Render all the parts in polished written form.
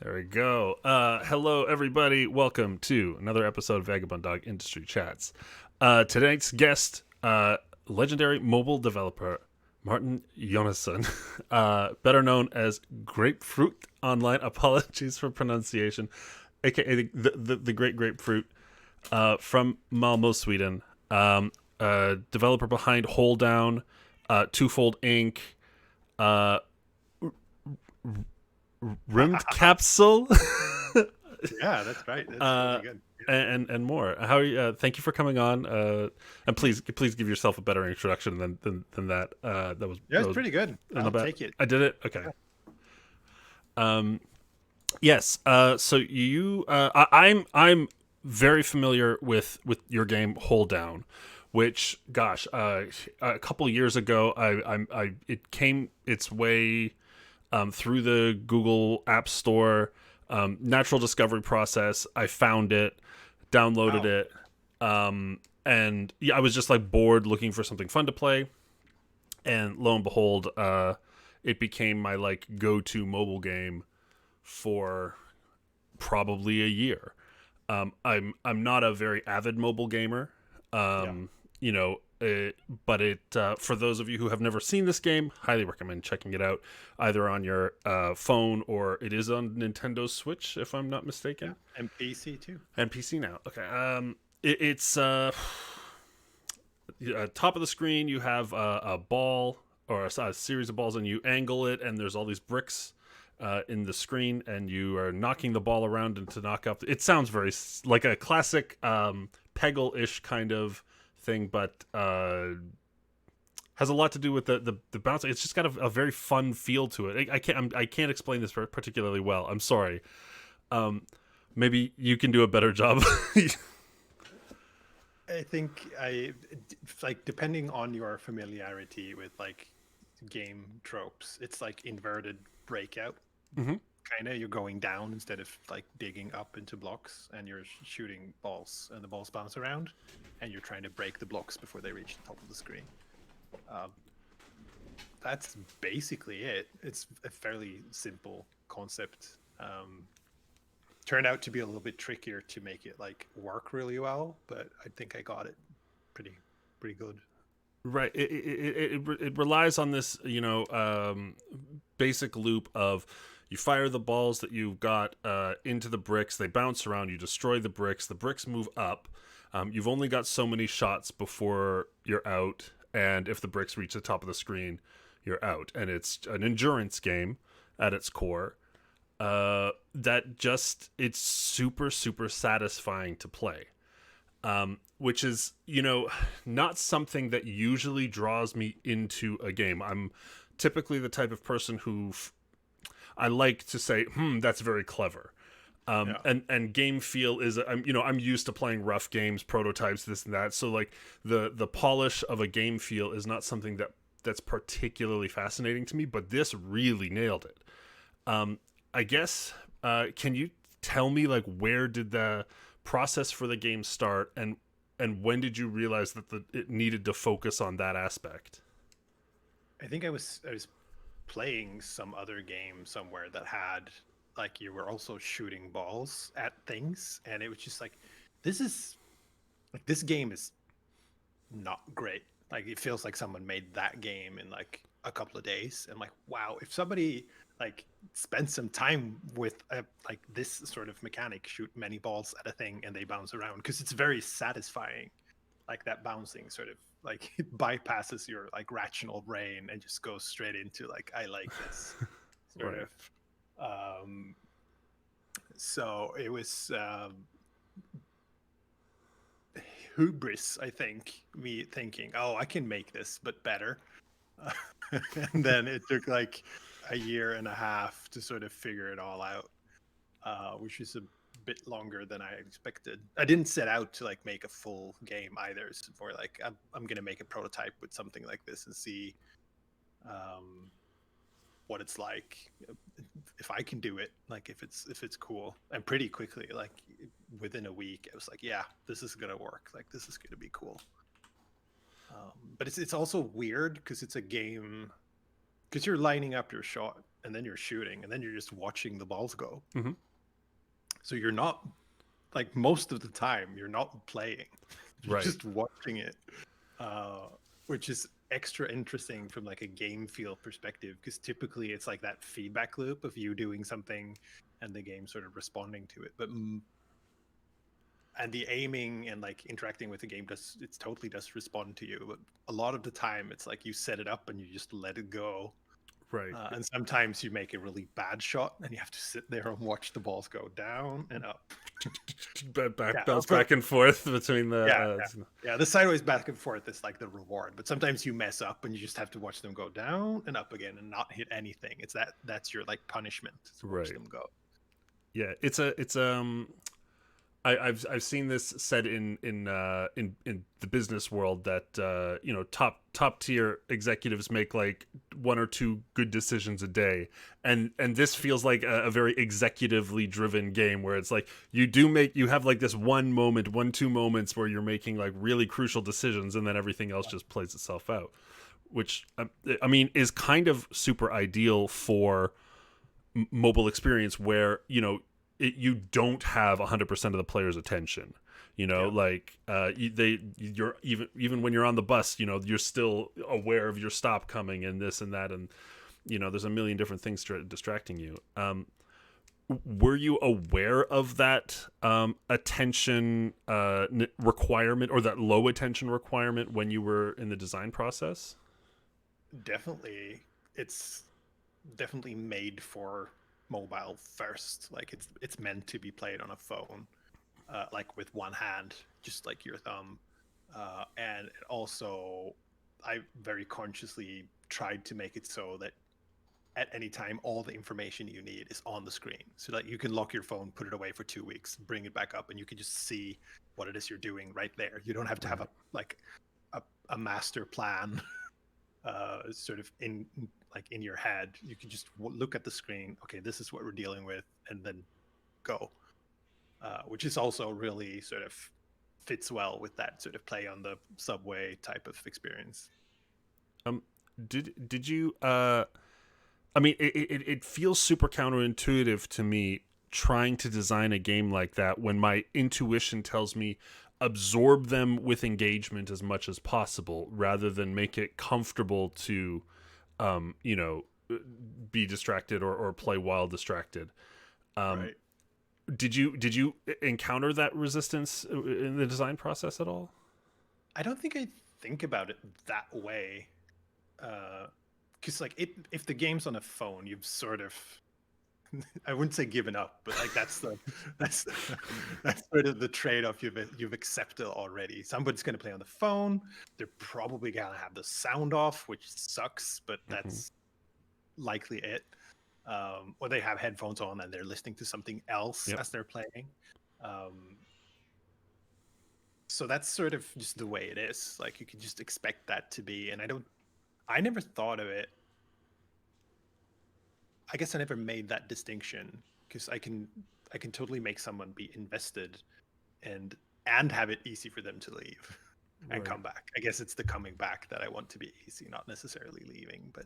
There we go. Hello, everybody. Welcome to another episode of Vagabond Dog Industry Chats. Tonight's guest, legendary mobile developer Martin Jonasson, better known as Grapefrukt online. Apologies for pronunciation, aka the Great Grapefruit, from Malmo, Sweden. Developer behind Holedown, TwoFold Inc. Uh, Rimmed Capsule. Yeah, that's right. That's really good. And more. How are you? Thank you for coming on. And please give yourself a better introduction than that. That was Yeah, it's pretty good. I'll take it. I did it. Okay. Yes. So you. I'm very familiar with your game Hold Down, which gosh, a couple years ago, I it came its way through the Google App Store, natural discovery process. I found it, downloaded it, and yeah, I was just like bored looking for something fun to play, and lo and behold, it became my like go-to mobile game for probably a year. I'm not a very avid mobile gamer. Yeah. You know, but it for those of you who have never seen this game, highly recommend checking it out, either on your phone or it is on Nintendo Switch, if I'm not mistaken. Yeah. And PC too. And PC now. Okay. It's top of the screen. You have a ball or a series of balls, and you angle it, and there's all these bricks in the screen, and you are knocking the ball around and to knock up. It sounds very like a classic Peggle-ish kind of thing, but has a lot to do with the bouncing. It's just got a very fun feel to it. I can't explain this particularly well. I'm sorry. Maybe you can do a better job. I think like depending on your familiarity with like game tropes, it's like inverted breakout. Mm-hmm. Kind of, you're going down instead of like digging up into blocks, and you're shooting balls, and the balls bounce around, and you're trying to break the blocks before they reach the top of the screen. That's basically it. It's a fairly simple concept. Turned out to be a little bit trickier to make it like work really well, but I think I got it pretty good. Right. It relies on this, basic loop of you fire the balls that you've got into the bricks. They bounce around. You destroy the bricks. The bricks move up. You've only got so many shots before you're out. And if the bricks reach the top of the screen, you're out. And it's an endurance game at its core. It's super, super satisfying to play. Which is, not something that usually draws me into a game. I'm typically the type of person who I like to say, that's very clever. And game feel is, I'm used to playing rough games, prototypes, this and that. So like the polish of a game feel is not something that's particularly fascinating to me, but this really nailed it. I guess, can you tell me like where did the process for the game start, and when did you realize that it needed to focus on that aspect? I think I was playing some other game somewhere that had like you were also shooting balls at things, and it was just like this game is not great. Like it feels like someone made that game in like a couple of days. And like, wow, if somebody like spend some time with like this sort of mechanic, shoot many balls at a thing and they bounce around, because it's very satisfying. Like that bouncing sort of like it bypasses your like rational brain and just goes straight into like I like this sort Right. of. So it was hubris, I think, me thinking, oh, I can make this but better. And then it took like a year and a half to sort of figure it all out, which is a bit longer than I expected. I didn't set out to like make a full game either. It's more like I'm gonna make a prototype with something like this and see what it's like, if I can do it, like if it's cool. And pretty quickly, like within a week, I was like, yeah, this is gonna work. Like this is gonna be cool. But it's also weird because it's a game, because you're lining up your shot and then you're shooting, and then you're just watching the balls go. Mm-hmm. So you're not, like, most of the time you're not playing, you're Right. just watching it, which is extra interesting from like a game feel perspective, because typically it's like that feedback loop of you doing something and the game sort of responding to it. But and the aiming and like interacting with the game totally does respond to you, but a lot of the time it's like you set it up and you just let it go. Right. And sometimes you make a really bad shot and you have to sit there and watch the balls go down and up. Bounce back and forth between the yeah, the sideways back and forth is like the reward, but sometimes you mess up and you just have to watch them go down and up again and not hit anything. That's your like punishment to watch them go. Yeah, I've seen this said in the business world that top tier executives make like 1 or 2 good decisions a day, and this feels like a very executively driven game where it's like you have like this 2 moments where you're making like really crucial decisions, and then everything else just plays itself out, which I mean is kind of super ideal for mobile experience where you don't have 100% of the player's attention, like you're even when you're on the bus, you're still aware of your stop coming and this and that, and there's a million different things distracting you. Were you aware of that attention requirement, or that low attention requirement, when you were in the design process? Definitely. It's definitely made for mobile first. Like it's meant to be played on a phone, like with one hand, just like your thumb. And also, I very consciously tried to make it so that at any time all the information you need is on the screen, so that you can lock your phone, put it away for 2 weeks, bring it back up, and you can just see what it is you're doing right there. You don't have to have a master plan sort of in your head. You can just look at the screen. Okay, this is what we're dealing with, and then go. Which is also really sort of fits well with that sort of play on the subway type of experience. Did you? I mean, it feels super counterintuitive to me trying to design a game like that when my intuition tells me absorb them with engagement as much as possible, rather than make it comfortable to be distracted or play while distracted. Right. Did you encounter that resistance in the design process at all? I don't think I think about it that way, because like if the game's on a phone, you've sort of I wouldn't say given up, but like that's that's sort of the trade-off you've accepted already. Somebody's going to play on the phone. They're probably going to have the sound off, which sucks, but that's likely it. Or they have headphones on and they're listening to something else as they're playing. So that's sort of just the way it is. Like you can just expect that to be, and I never thought of it. I guess I never made that distinction, because I can totally make someone be invested and have it easy for them to leave and come back. I guess it's the coming back that I want to be easy, not necessarily leaving. But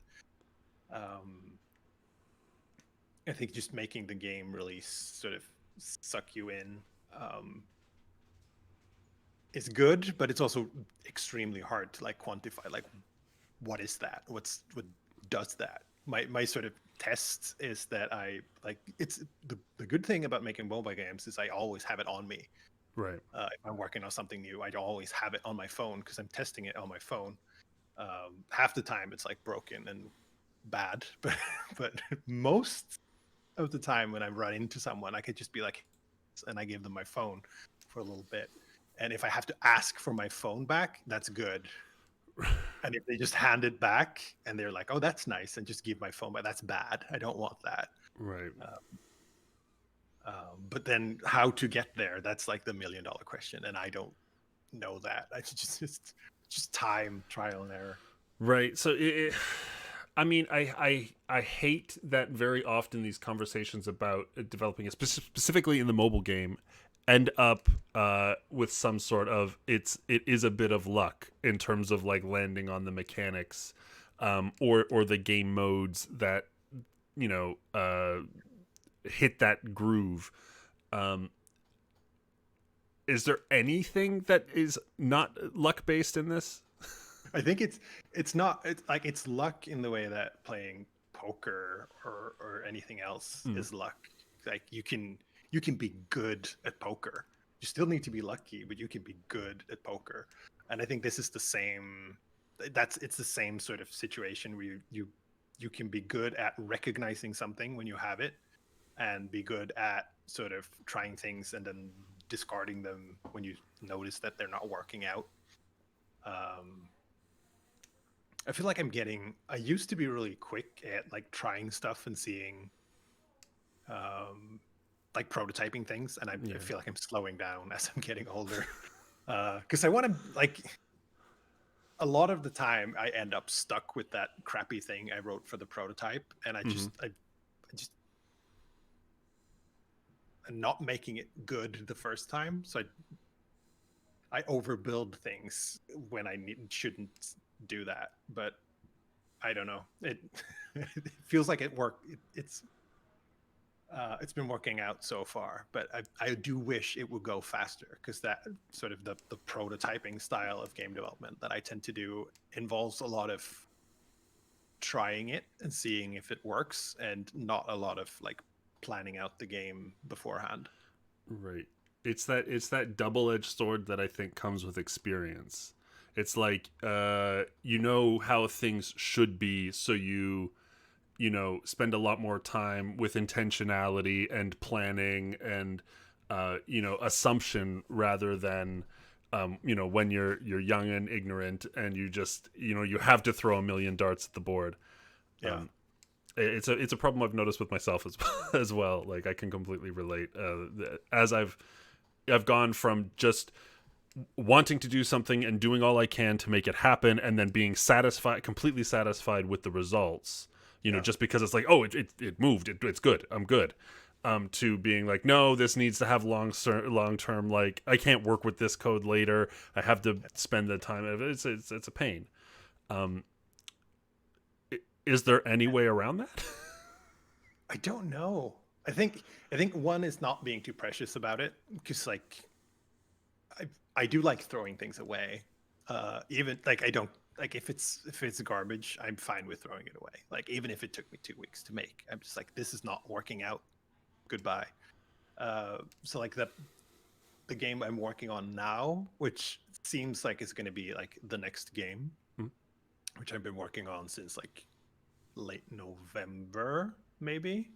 I think just making the game really sort of suck you in is good, but it's also extremely hard to like quantify, like what is that? What does that? My sort of test is that I like, it's the good thing about making mobile games is I always have it on me. Right. If I'm working on something new, I always have it on my phone because I'm testing it on my phone. Half the time it's like broken and bad, but most of the time when I run into someone, I could just be like, and I give them my phone for a little bit. And if I have to ask for my phone back, that's good. And if they just hand it back and they're like, oh, that's nice, and just give my phone back, that's bad. I don't want that. Right. But then how to get there, that's like the $1 million question. And I don't know that. I just time, trial and error. Right. So I mean, I hate that very often these conversations about developing, specifically in the mobile game, end up with some sort of it is a bit of luck in terms of like landing on the mechanics or the game modes that you know, hit that groove. Um, is there anything that is not luck based in this? I think it's not it's like it's luck in the way that playing poker or anything else Mm, is luck. Like you can be good at poker. You still need to be lucky, but you can be good at poker. And I think this is the same. It's the same sort of situation where you can be good at recognizing something when you have it, and be good at sort of trying things and then discarding them when you notice that they're not working out. Um, I feel like I used to be really quick at like trying stuff and seeing, um, like prototyping things, and I yeah. feel like I'm slowing down as I'm getting older. Because I want to like a lot of the time I end up stuck with that crappy thing I wrote for the prototype, and Hmm. I just I'm not making it good the first time, so I overbuild things when shouldn't do that. But I don't know. It feels like it worked. It's been working out so far, but I do wish it would go faster, because that sort of the prototyping style of game development that I tend to do involves a lot of trying it and seeing if it works, and not a lot of like planning out the game beforehand. Right. It's that double edged sword that I think comes with experience. It's like you know how things should be, so you know spend a lot more time with intentionality and planning and you know assumption rather than you know when you're young and ignorant and you just you know you have to throw a million darts at the board. Yeah. Um, it's a problem I've noticed with myself as as well. Like I can completely relate. As I've gone from just wanting to do something and doing all I can to make it happen, and then being satisfied, completely satisfied with the results. You know, Yeah. just because it's like, oh, it moved, it's good, I'm good. To being like, no, this needs to have long term. Like, I can't work with this code later. I have to spend the time. It's a pain. Um, is there any way around that? I don't know. I think one is not being too precious about it, because like I I do like throwing things away. Even like I don't like if it's garbage, I'm fine with throwing it away. Like even if it took me 2 weeks to make, I'm just like this is not working out. Goodbye. So like the game I'm working on now, which seems like it's going to be like the next game, which I've been working on since like late November, maybe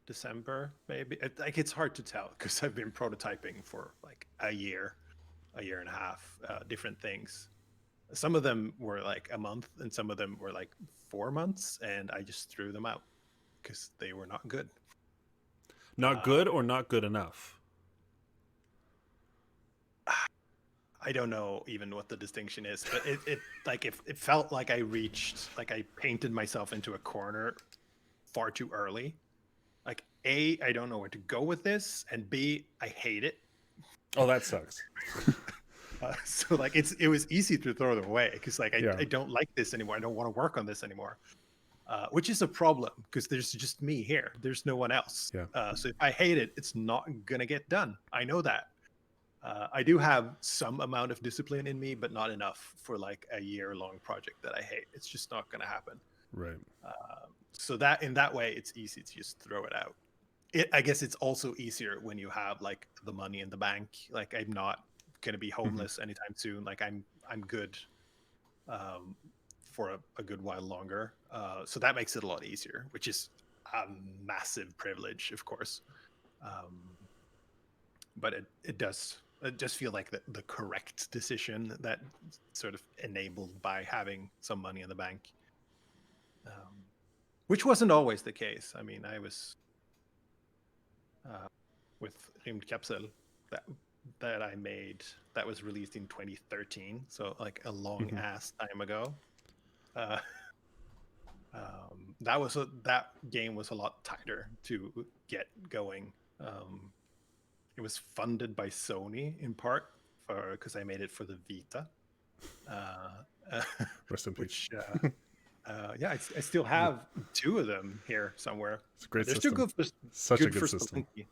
December, maybe. Like it's hard to tell because I've been prototyping for like a year and a half, different things. Some of them were like a month, and some of them were like 4 months, and I just threw them out because they were not good. Not Uh, good or not good enough? I don't know even what the distinction is, but it like if it felt like I reached like I painted myself into a corner far too early. Like A, I don't know where to go with this, and B, I hate it. Oh, that sucks. So like it was easy to throw them away because like Yeah. I don't like this anymore. I don't want to work on this anymore, which is a problem because there's just me here. There's no one else. Yeah. So if I hate it, it's not gonna get done. I know that. I do have some amount of discipline in me, but not enough for like a year-long project that I hate. It's just not gonna happen. Right. So that in that way, it's easy to just throw it out. I guess it's also easier when you have like the money in the bank. Like I'm not gonna be Hmm. homeless anytime soon. Like I'm good, um, for a good while longer. So that makes it a lot easier, which is a massive privilege, of course. Um, but it does just feel like the correct decision that sort of enabled by having some money in the bank, um, which wasn't always the case. I mean, I was, uh, with Rymdkapsel that that I made that was released in 2013, so like a long Hmm. ass time ago. Uh, that game was a lot tighter to get going. Um, it was funded by Sony in part for because I made it for the Vita, uh, Rest in peace. which Yeah, I still have two of them here somewhere. It's a great They're system. still good Such a good for system. Spelunky.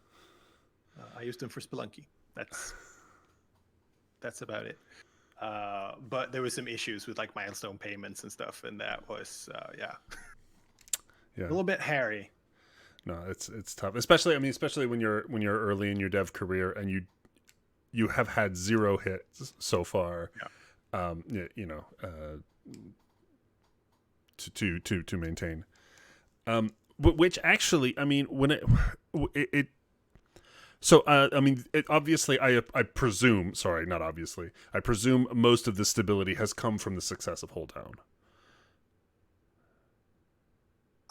I used them for Spelunky. That's about it. But there was some issues with like milestone payments and stuff, and that was Yeah. a little bit hairy. No, it's tough, especially when you're early in your dev career and you have had 0 hits so far. Yeah. To maintain. Which actually, I mean, when it so I mean, obviously, I presume. Sorry, not obviously. I presume most of the stability has come from the success of Holedown.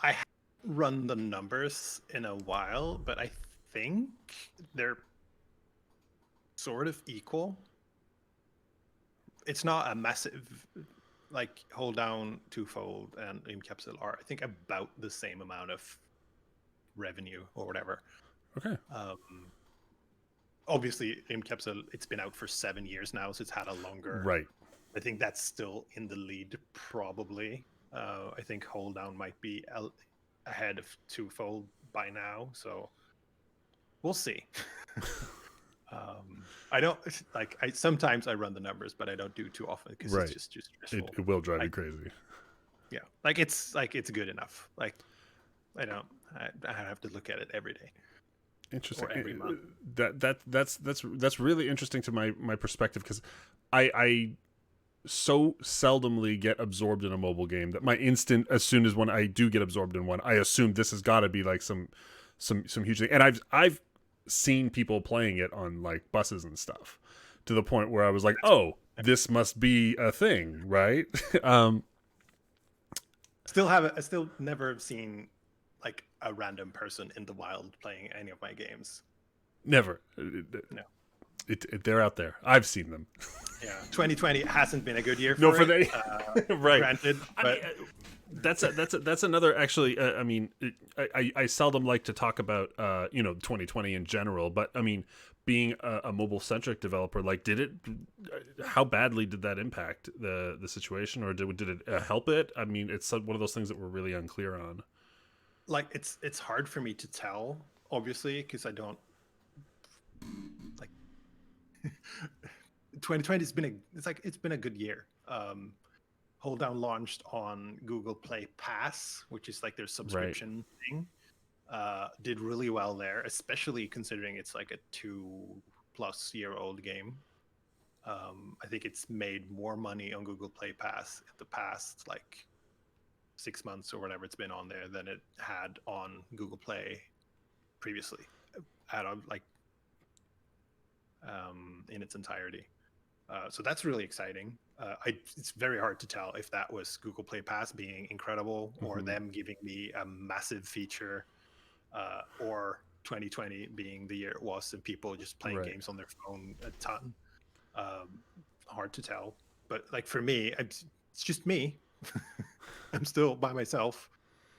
I haven't run the numbers in a while, but I think they're sort of equal. It's not a massive, like Holedown, TwoFold, and Capsule are, I think, about the same amount of revenue or whatever. Okay. Obviously, Capsule, it's been out for 7 years now, so it's had a longer. Right. I think that's still in the lead, probably. I think Holedown might be ahead of TwoFold by now, so we'll see. I don't like. Sometimes I run the numbers, but I don't do too often because it's just stressful. It will drive you crazy. Yeah, it's good enough. Like I have to look at it every day. Interesting. Or every month. That's really interesting to my perspective, because I so seldomly get absorbed in a mobile game that my instant, as soon as when I do get absorbed in one, I assume this has got to be like some huge thing. And I've seen people playing it on like buses and stuff, to the point where I was like, oh, this must be a thing, right? Still never seen like a random person in the wild playing any of my games. Never. No. They're out there. I've seen them. Yeah, 2020 hasn't been a good year for no, for it. They right. Granted, but that's another, actually. I mean, I seldom like to talk about 2020 in general, but I mean, being a mobile centric developer, like, how badly did that impact the situation, or did it help it? I mean, it's one of those things that we're really unclear on. Like, it's hard for me to tell, obviously, because I don't like 2020 it's been a good year. Holedown launched on Google Play Pass, which is like their subscription thing. Did really well there, especially considering it's like a 2+ year old game. I think it's made more money on Google Play Pass in the past like 6 months or whatever it's been on there than it had on Google Play previously, in its entirety. So that's really exciting. It's very hard to tell if that was Google Play Pass being incredible, or them giving me a massive feature, or 2020 being the year it was and people just playing games on their phone a ton. Hard to tell. But like for me, it's just me. I'm still by myself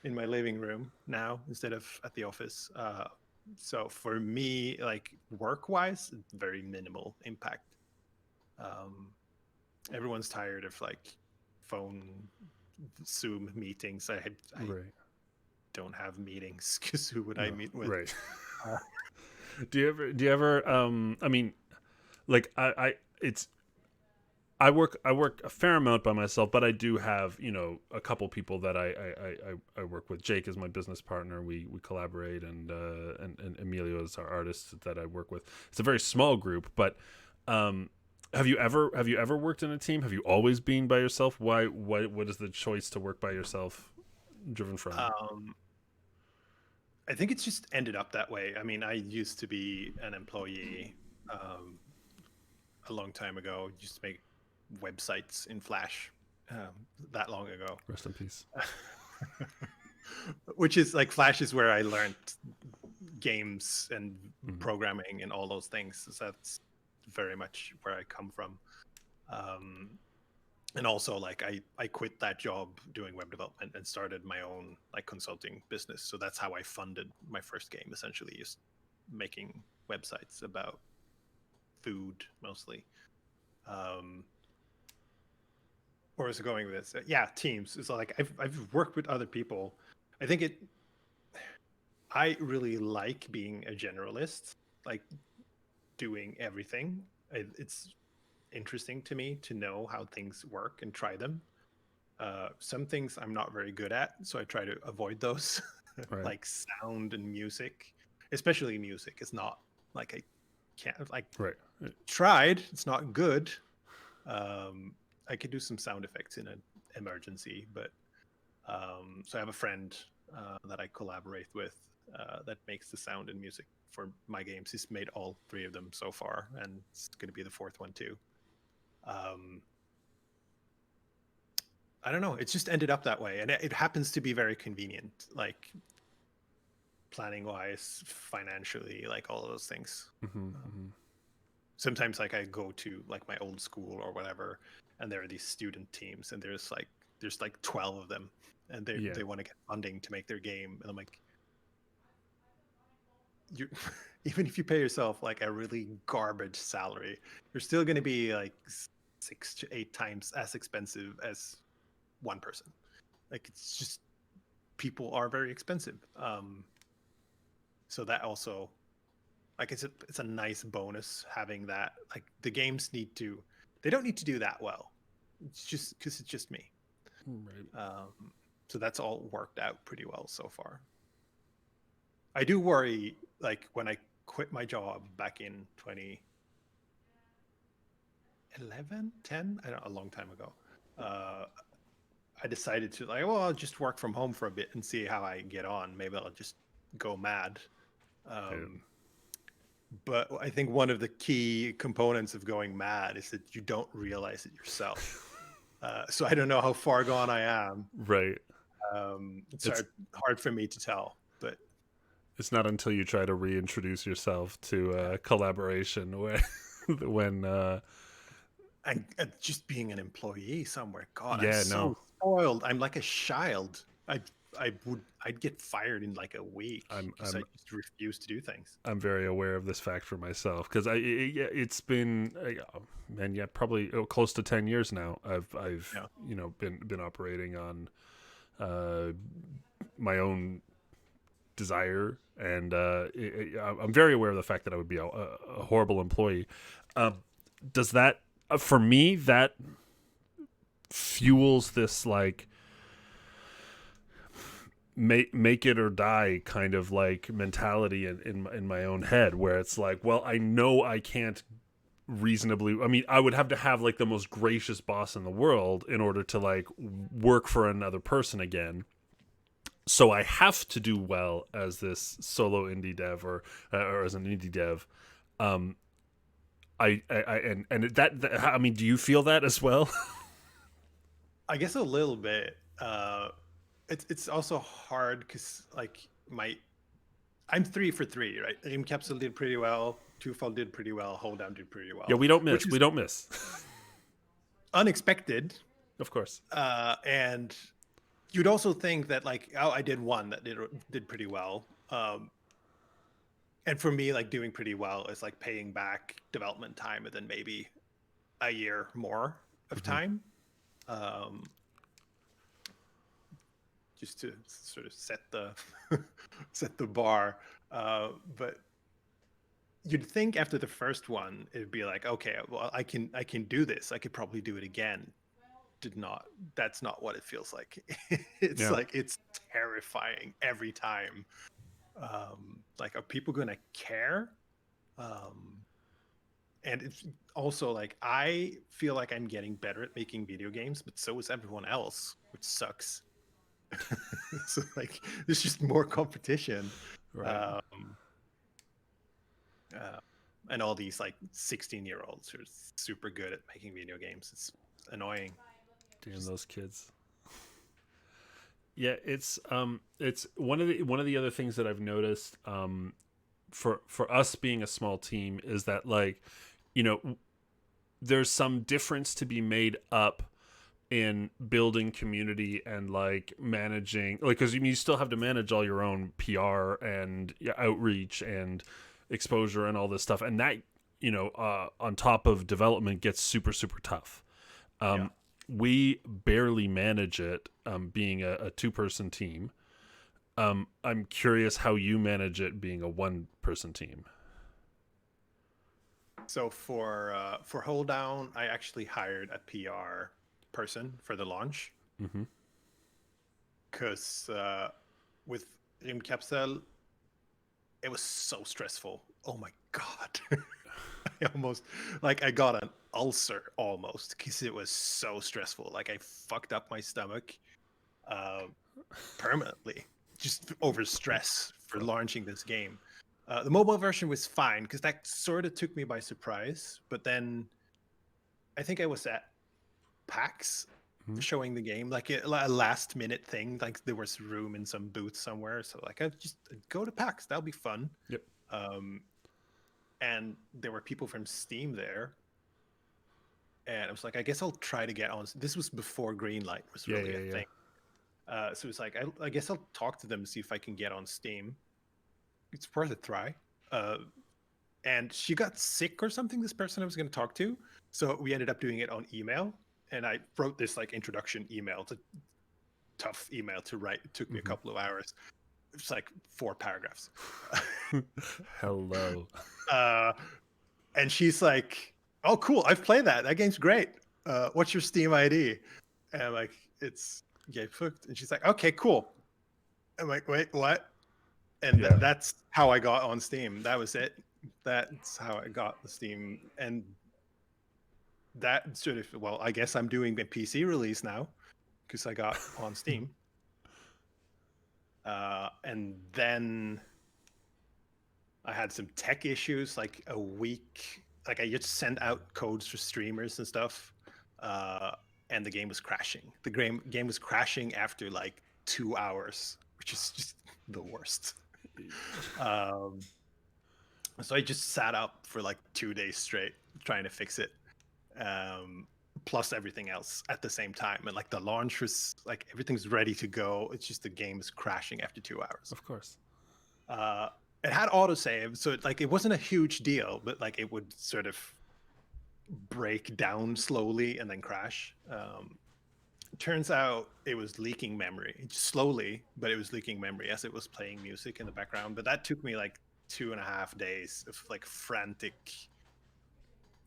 in my living room now instead of at the office. So for me, like work-wise, very minimal impact. Everyone's tired of like phone Zoom meetings. I don't have meetings because who would I meet with? Right. Do you ever I mean, like I work a fair amount by myself, but I do have, a couple people that I work with. Jake is my business partner. We collaborate, and Emilio is our artist that I work with. It's a very small group, but have you ever worked in a team? Have you always been by yourself? What is the choice to work by yourself driven from? I think it's just ended up that way. I mean, I used to be an employee a long time ago. Used to make websites in Flash that long ago. Rest in peace. Which is like, Flash is where I learned games and programming and all those things. So that's very much where I come from. And also, like, I quit that job doing web development and started my own like consulting business. So that's how I funded my first game, essentially, just making websites about food mostly. where was I going with this? Yeah, teams. It's like I've worked with other people. I think I really like being a generalist, like doing everything. It's interesting to me to know how things work and try them. Some things I'm not very good at, so I try to avoid those, Right. like sound and music, especially music. It's not like I can't like Right. tried. It's not good. I could do some sound effects in an emergency, but so I have a friend that I collaborate with that makes the sound and music for my games. He's made all three of them so far, and it's going to be the fourth one too. Um, I don't know. It's just ended up that way, and it happens to be very convenient, like planning wise, financially, like all of those things. Sometimes, like I go to like my old school or whatever, and there are these student teams, and there's like 12 of them, and they want to get funding to make their game, and I'm like, you even if you pay yourself like a really garbage salary, you're still going to be like 6 to 8 times as expensive as one person. Like it's just people are very expensive. So that also, like it's a nice bonus having that. Like the games they don't need to do that well. It's just because it's just me. Right. So that's all worked out pretty well so far. I do worry, like when I quit my job back in 2011, 10, I don't know, a long time ago. I decided to like, well, I'll just work from home for a bit and see how I get on. Maybe I'll just go mad. But I think one of the key components of going mad is that you don't realize it yourself. So I don't know how far gone I am. Right. It's hard for me to tell, but it's not until you try to reintroduce yourself to collaboration when and just being an employee somewhere. God, yeah, I'm so spoiled. I'm like a child. I'd get fired in like a week because I just refuse to do things. I'm very aware of this fact for myself because it's been probably close to 10 years now. I've been operating on my own desire, and I'm very aware of the fact that I would be a horrible employee. Does that for me that fuels this like make it or die kind of like mentality in my own head, where it's like, well, I know I can't reasonably, I mean, I would have to have like the most gracious boss in the world in order to like work for another person again. So I have to do well as this solo indie dev or as an indie dev. I mean, do you feel that as well? I guess a little bit. It's also hard because like I'm 3 for 3, right? Rim Capsule did pretty well, TwoFold did pretty well, Holedown did pretty well. Yeah, we don't miss. We don't miss. Unexpected, of course. And you'd also think that like, oh, I did one that did pretty well. And for me, like doing pretty well is like paying back development time and then maybe a year more of time. Just to sort of set the bar. But you'd think after the first one, it'd be like, okay, well, I can do this. I could probably do it again. That's not what it feels like. It's like, it's terrifying every time. Like, are people going to care? And it's also like, I feel like I'm getting better at making video games, but so is everyone else, which sucks. So like, there's just more competition. Right. And all these like 16-year-olds who are super good at making video games. It's annoying. Damn those kids. Yeah, it's one of the other things that I've noticed for us being a small team is that, like, you know, there's some difference to be made up in building community and like managing, like, because you still have to manage all your own PR and outreach and exposure and all this stuff, and that, you know, on top of development, gets super tough. We barely manage it, being a two-person team. I'm curious how you manage it being a one-person team. So for Holedown, I actually hired a PR person for the launch Mm-hmm. because with Rim Capsule, it was so stressful. Oh my god. I almost like I got an ulcer almost because it was so stressful. Like I fucked up my stomach uh, permanently just over stress for launching this game. The mobile version was fine because that sort of took me by surprise. But then I think I was at PAX Mm-hmm. showing the game, like a last minute thing. Like there was room in some booth somewhere, so like I just go to PAX. That'll be fun. Yep. Um, and there were people from Steam there, and I was like, I guess I'll try to get on. This was before Greenlight was Yeah, really yeah, a yeah. thing. So it's like I guess I'll talk to them, see if I can get on Steam. It's worth a try. Uh, and she got sick or something. This person I was going to talk to, so we ended up doing it on email. And I wrote this like introduction email. It's a tough email to write. It took me a Mm-hmm. couple of hours. It's like 4 paragraphs. Hello. uh, and she's like, "Oh, cool! I've played that. That game's great. What's your Steam ID?" And I'm like, "It's Grapefrukt." And she's like, "Okay, cool." I'm like, "Wait, what?" And Yeah. that's how I got on Steam. That was it. That's how I got the Steam. And that sort of, well, I guess I'm doing a PC release now because I got on Steam. And then I had some tech issues like a week. Like I just sent out codes for streamers and stuff. Uh, and the game was crashing. The game was crashing after like 2 hours, which is just the worst. Um, so I just sat up for like 2 days straight trying to fix it. Plus everything else at the same time. And like the launch was like everything's ready to go. It's just the game is crashing after 2 hours. Of course. Uh, it had autosave, so it wasn't a huge deal, but like it would sort of break down slowly and then crash. Turns out it was leaking memory slowly, but it was leaking memory as it was playing music in the background. But that took me like 2.5 days of like frantic,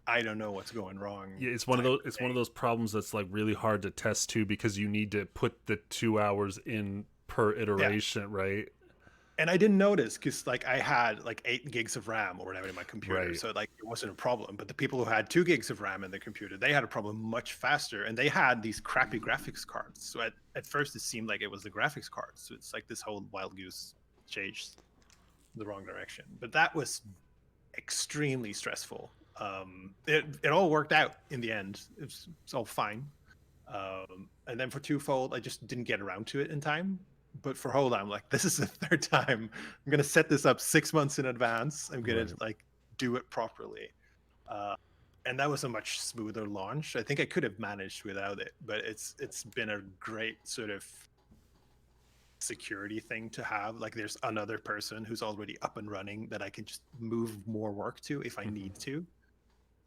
I don't know what's going wrong Yeah, it's one of type those. of It's one thing. of those problems that's like really hard to test too because you need to put the 2 hours in per Yeah. iteration, right? And I didn't notice because like I had like 8 gigs of RAM or whatever in my computer, Right. so like it wasn't a problem. But the people who had 2 gigs of RAM in their computer, they had a problem much faster, and they had these crappy graphics cards. So at first it seemed like it was the graphics cards. So it's like this whole wild goose chase the wrong direction. But that was extremely stressful. It all worked out in the end. It's all fine. And then for TwoFold, I just didn't get around to it in time. But for Hold, I'm like, this is the third time. I'm gonna set this up 6 months in advance. I'm gonna Right. like do it properly. Uh, and that was a much smoother launch. I think I could have managed without it, but it's been a great sort of security thing to have. Like there's another person who's already up and running that I can just move more work to if I Mm-hmm. need to.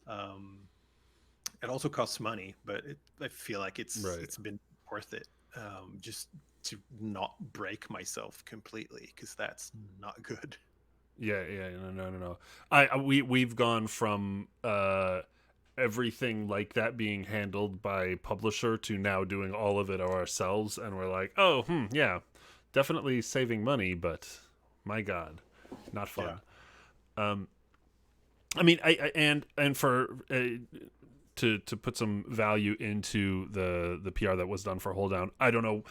Um, it also costs money, but I feel like Right. it's been worth it. Just to not break myself completely because that's not good. Yeah. Yeah. No. We've gone from everything like that being handled by publisher to now doing all of it ourselves, and we're like, oh, yeah, definitely saving money, but my God, not Yeah. fun. Um, I mean, and for to put some value into the PR that was done for Hold Down. I don't know.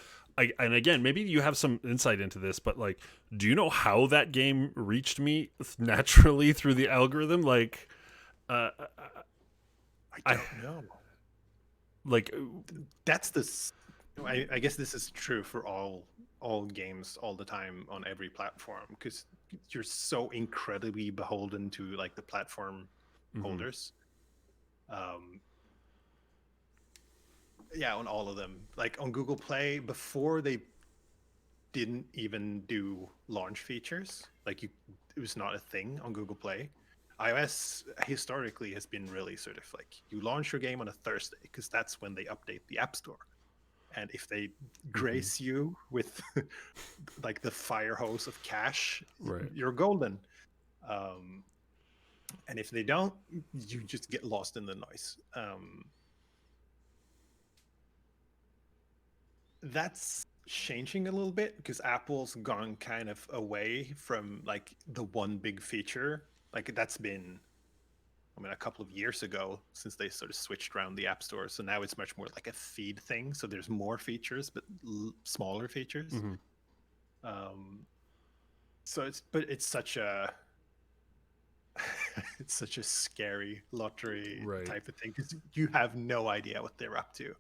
And again, maybe you have some insight into this, but like, do you know how that game reached me naturally through the algorithm? Like, uh, I I don't know. like, That's I guess this is true for all games all the time on every platform because you're so incredibly beholden to like the platform mhm. holders. Um, yeah, on all of them. Like on Google Play, before they didn't even do launch features, like it was not a thing on Google Play. iOS historically has been really sort of like you launch your game on a Thursday because that's when they update the App Store. And if they grace you with like the fire hose of cash, Right. you're golden. And if they don't, you just get lost in the noise. That's changing a little bit because Apple's gone kind of away from like the one big feature. Like that's been, I mean, a couple of years ago since they sort of switched around the App Store. So now it's much more like a feed thing. So there's more features, but smaller features. So it's such a it's such a scary lottery type of thing because you have no idea what they're up to.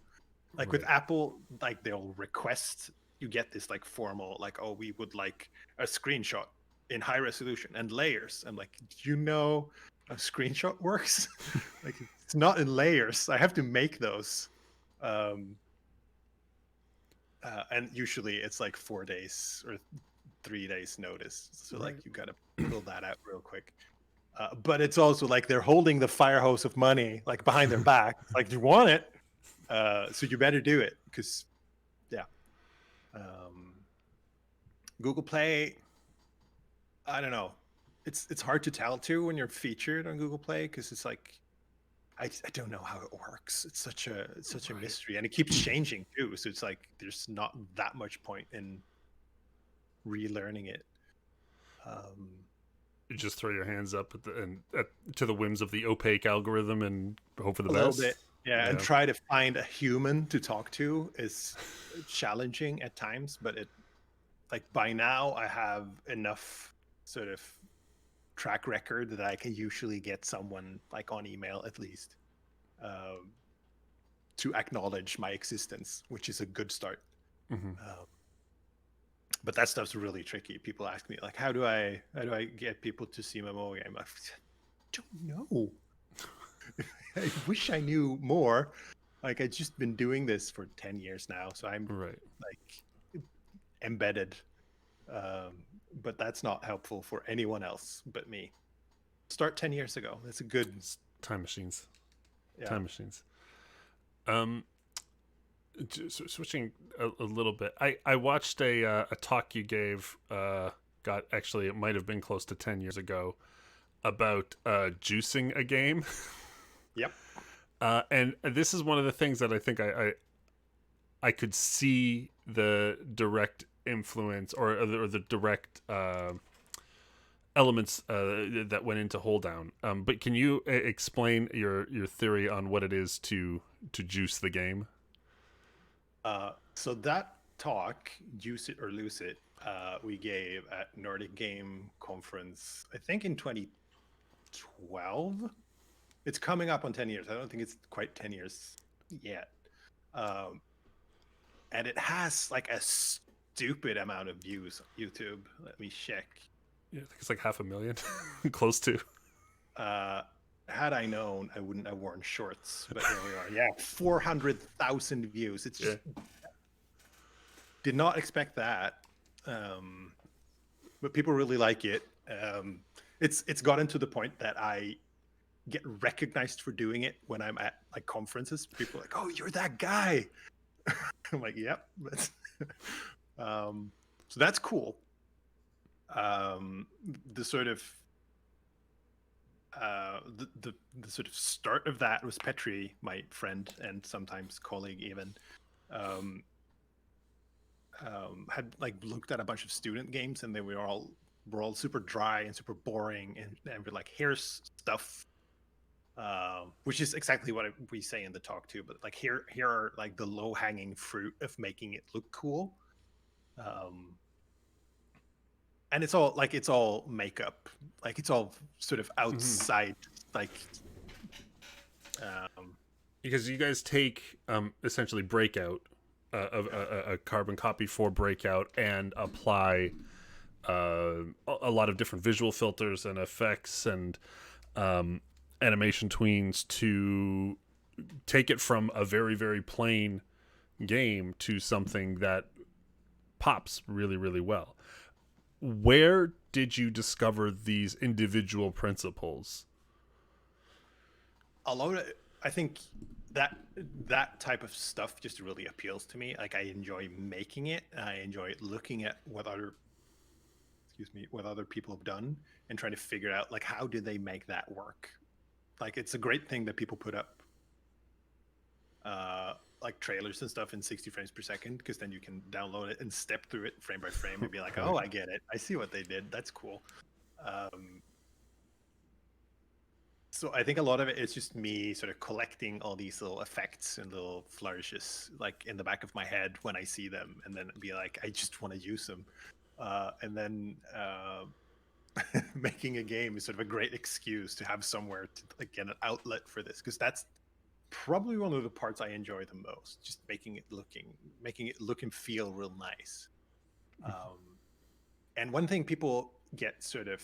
Like with Apple, like they'll request you get this like formal like, oh, we would like a screenshot in high resolution and layers. I'm like, do you know a screenshot works? Like it's not in layers. I have to make those. And usually it's like 4 days or 3 days notice. So like you got to pull that out real quick. But it's also like they're holding the fire hose of money like behind their back. Like, you want it, so you better do it because, yeah. Google Play, I don't know. It's hard to tell too when you're featured on Google Play because it's like I don't know how it works. It's such a mystery, and it keeps changing too. So it's like there's not that much point in relearning it. You just throw your hands up to the whims of the opaque algorithm and hope for the best. A little bit, yeah, and try to find a human to talk to is challenging at times. But it, like by now, I have enough sort of track record that I can usually get someone like on email at least to acknowledge my existence, which is a good start. But that stuff's really tricky. People ask me like, how do I get people to see my mobile game? I don't know. I wish I knew more. Like I've just been doing this for 10 years now, so I'm like embedded. But that's not helpful for anyone else but me. Start 10 years ago. That's a good time machines. Yeah. Time machines. Switching a little bit, I watched a talk you gave. Actually, it might have been close to 10 years ago, about juicing a game. Yep. And this is one of the things that I think I could see the direct influence or the direct elements that went into Holedown. But can you explain your theory on what it is to juice the game? So that talk, Juice It or Lose It, we gave at Nordic Game Conference, I think in 2012. It's coming up on 10 years. I don't think it's quite 10 years yet. And it has like a stupid amount of views on YouTube. Let me check. Yeah, I think it's like 500,000, close to. Had I known, I wouldn't have worn shorts. But here we are. Yeah, 400,000 views. It's just did not expect that. But people really like it. It's gotten to the point that I get recognized for doing it when I'm at like conferences. People are like, "Oh, you're that guy." I'm like, "Yep." So that's cool. The sort of the sort of start of that was Petri, my friend and sometimes colleague even, had like looked at a bunch of student games and they were all super dry and super boring and we're like, here's stuff, which is exactly what we say in the talk too, but like here are like the low-hanging fruit of making it look cool. And it's all makeup, like it's all sort of outside, like because you guys take essentially Breakout, a carbon copy for Breakout, and apply a lot of different visual filters and effects and animation tweens to take it from a very, very plain game to something that pops really, really well. where did you discover these individual principles? A lot of, I think that that type of stuff just really appeals to me. Like I enjoy making it. I enjoy looking at what other, excuse me, what other people have done and trying to figure out like how did they make that work. Like it's a great thing that people put up like trailers and stuff in 60 frames per second, because then you can download it and step through it frame by frame and be like, Right. oh, I get it. I see what they did. That's cool. Um, so I think a lot of it is just me sort of collecting all these little effects and little flourishes like in the back of my head when I see them, and then be like, I just want to use them. And then making a game is sort of a great excuse to have somewhere to like get an outlet for this, because that's probably one of the parts I enjoy the most. Just making it look and feel real nice. And one thing people get sort of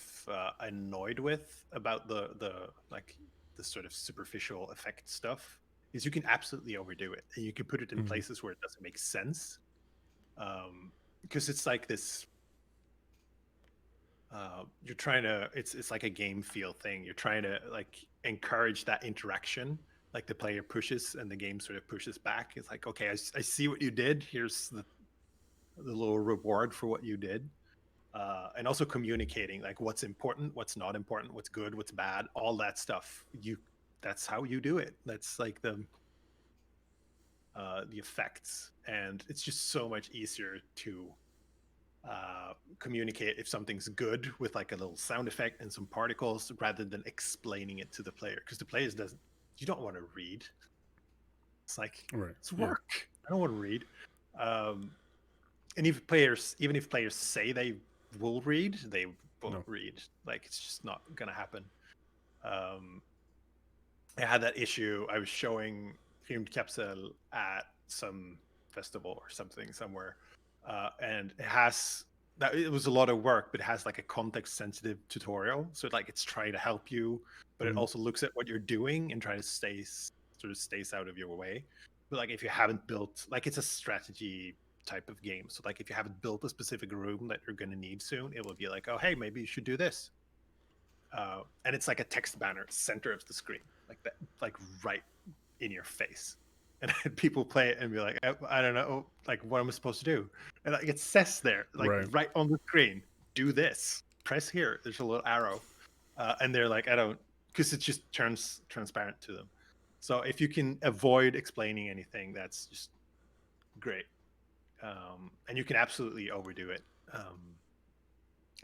annoyed with about the like the sort of superficial effect stuff is you can absolutely overdo it, and you can put it in places where it doesn't make sense. Because it's like this you're trying to it's like a game feel thing. You're trying to like encourage that interaction, like the player pushes and the game sort of pushes back. It's like, okay, I see what you did. Here's the little reward for what you did. And also communicating like what's important, what's not important, what's good, what's bad, all that stuff. That's how you do it. That's like the effects, and it's just so much easier to communicate if something's good with like a little sound effect and some particles, rather than explaining it to the player, because the players doesn't you don't want to read. It's like, Right. it's work. Yeah. I don't want to read. And even if players say they will read, they won't read. Like it's just not gonna happen. I had that issue. I was showing Film Capsule at some festival or something somewhere, and it was a lot of work, but it has like a context sensitive tutorial. So like it's trying to help you, but it also looks at what you're doing and trying to stays out of your way. But like if you haven't built, like it's a strategy type of game. So like if you haven't built a specific room that you're going to need soon, it will be like, oh, hey, maybe you should do this. And it's like a text banner center of the screen, like that, like right in your face. And people play it and be like, I don't know, like what am I supposed to do? And like it says there, like right on the screen, do this, press here. There's a little arrow, and they're like, I don't, because it just turns transparent to them. So if you can avoid explaining anything, that's just great. And you can absolutely overdo it,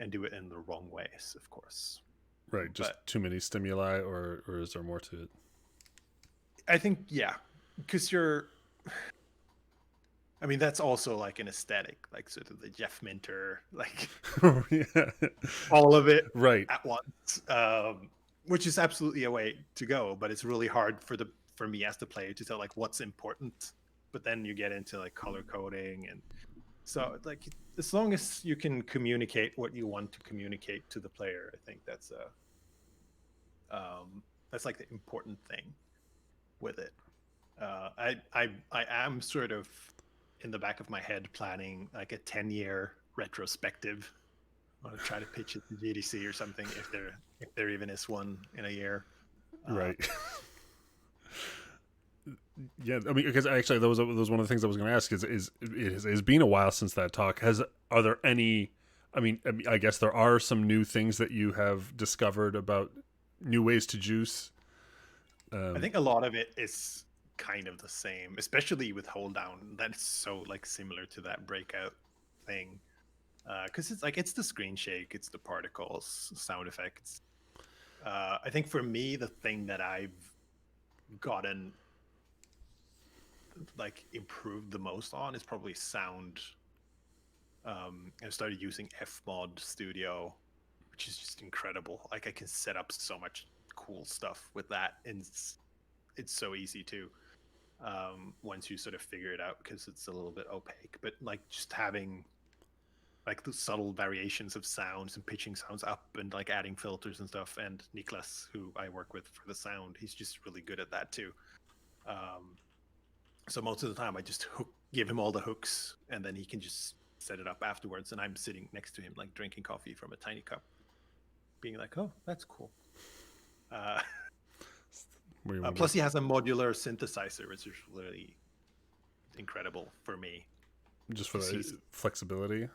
and do it in the wrong ways, of course. Right, just too many stimuli, or is there more to it? I think, yeah, because I mean, that's also like an aesthetic, like sort of the Jeff Minter, like Yeah. all of it right at once, which is absolutely a way to go. But it's really hard for me as the player to tell like what's important. But then you get into like color coding, and so like as long as you can communicate what you want to communicate to the player, I think that's like the important thing with it. I am sort of in the back of my head planning like a 10-year retrospective. I want to try to pitch it to GDC or something, if there even is one in a year. Right. Yeah, I mean, because actually that was one of the things I was going to ask. Is been a while since that talk. Are there any? I mean, I guess there are some new things that you have discovered about new ways to juice. I think a lot of it is kind of the same, especially with Holedown. That's so like similar to that breakout thing, because it's like it's the screen shake, it's the particles, sound effects. I think for me, the thing that I've gotten like improved the most on is probably sound. I started using Fmod Studio, which is just incredible. Like I can set up so much cool stuff with that, and it's so easy too, once you sort of figure it out, because it's a little bit opaque. But like just having like the subtle variations of sounds and pitching sounds up and like adding filters and stuff. And Niklas, who I work with for the sound, he's just really good at that too. So most of the time I just give him all the hooks, and then he can just set it up afterwards, and I'm sitting next to him, like drinking coffee from a tiny cup, being like, "Oh, that's cool." Uh, plus, he has a modular synthesizer, which is really incredible for me. Just for the flexibility.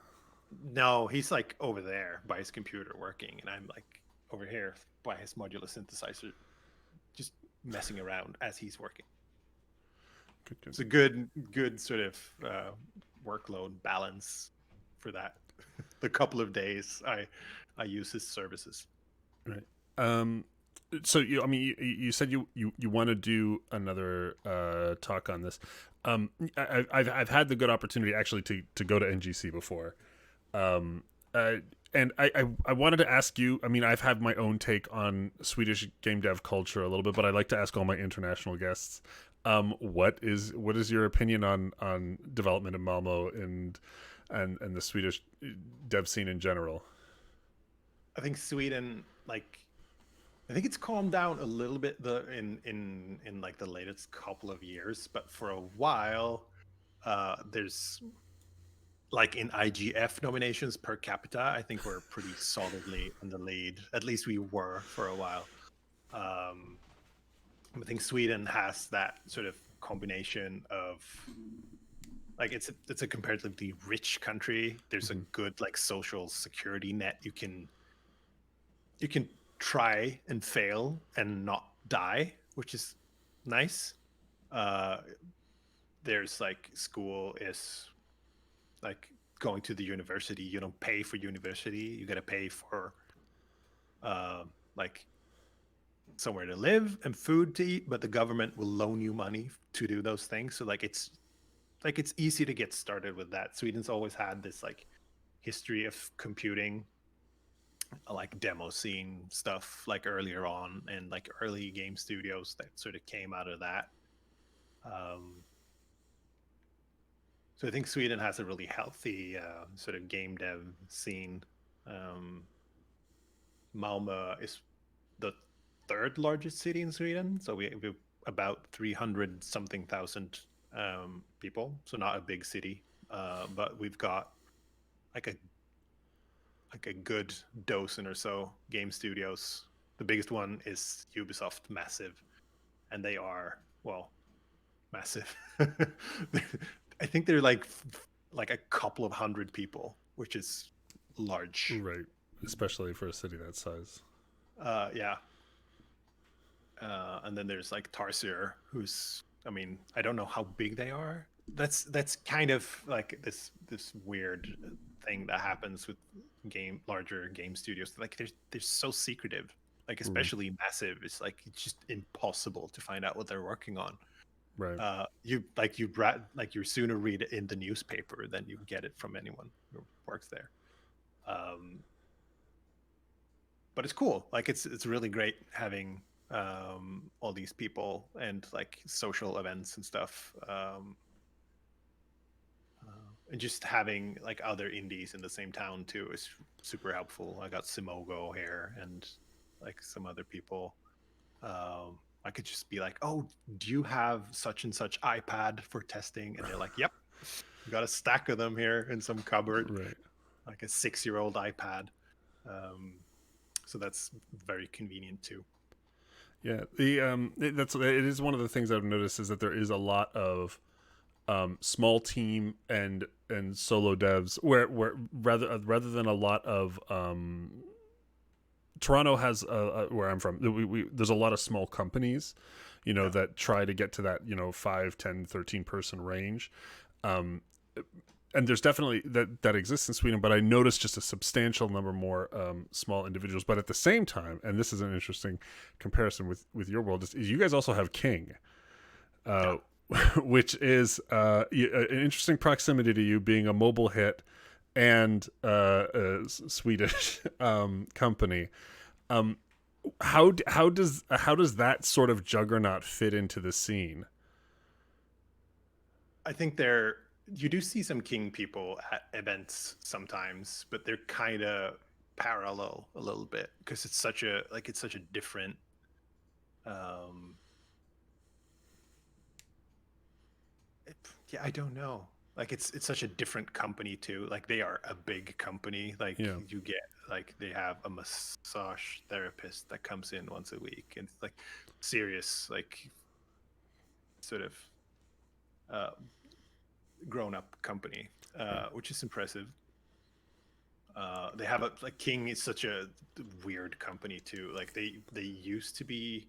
No, he's like over there by his computer working, and I'm like over here by his modular synthesizer, just messing around as he's working. Good. It's a good sort of workload balance for that. The couple of days I use his services. Right. So you said you want to do another talk on this. I've had the good opportunity actually to go to NGC before. And I wanted to ask you, I mean, I've had my own take on Swedish game dev culture a little bit, but I like to ask all my international guests, what is your opinion on development in Malmo and the Swedish dev scene in general? I think Sweden, like, I think it's calmed down a little bit in like the latest couple of years, but for a while, there's like in IGF nominations per capita, I think we're pretty solidly in the lead. At least we were for a while. I think Sweden has that sort of combination of like it's a comparatively rich country. There's a good like social security net. You can try and fail and not die, which is nice. There's like school is like going to the university. You don't pay for university. You got to pay for like somewhere to live and food to eat, but the government will loan you money to do those things. So like it's easy to get started with that. Sweden's always had this like history of computing, like demo scene stuff like earlier on, and like early game studios that sort of came out of that. So I think Sweden has a really healthy sort of game dev scene. Malmö is the third largest city in Sweden, so we've about 300 something thousand people, so not a big city, but we've got like a good dozen or so game studios. The biggest one is Ubisoft, massive, and they are, well, massive. I think they're like a couple of hundred people, which is large, right? Especially for a city that size. Yeah. And then there's like Tarsier, who's, I mean, I don't know how big they are. That's kind of like this weird thing that happens with larger game studios. Like they're so secretive. Like especially massive. It's like it's just impossible to find out what they're working on. Right. You're sooner read it in the newspaper than you get it from anyone who works there. But it's cool. Like it's really great having all these people and like social events and stuff, and just having like other indies in the same town too is super helpful. I got Simogo here and like some other people. I could just be like, "Oh, do you have such and such iPad for testing?" And they're like, "Yep, we got a stack of them here in some cupboard, right. Like a 6-year-old iPad." So that's very convenient too. Yeah, it is one of the things I've noticed is that there is a lot of small team and solo devs where rather than a lot of Toronto has where I'm from, there's a lot of small companies, that try to get to that 5, 10, 13 person range, and there's definitely that exists in Sweden, but I noticed just a substantial number more small individuals. But at the same time, and this is an interesting comparison with your world, is you guys also have King, which is an interesting proximity to you, being a mobile hit and a Swedish company. How does that sort of juggernaut fit into the scene? I think you do see some King people at events sometimes, but they're kind of parallel a little bit because it's such a different I don't know. like it's such a different company too. Like they are a big company. Like Yeah. you get like they have a massage therapist that comes in once a week, and it's like serious, like sort of uh, grown up company, Right. which is impressive. They have a like King is such a weird company too. Like they used to be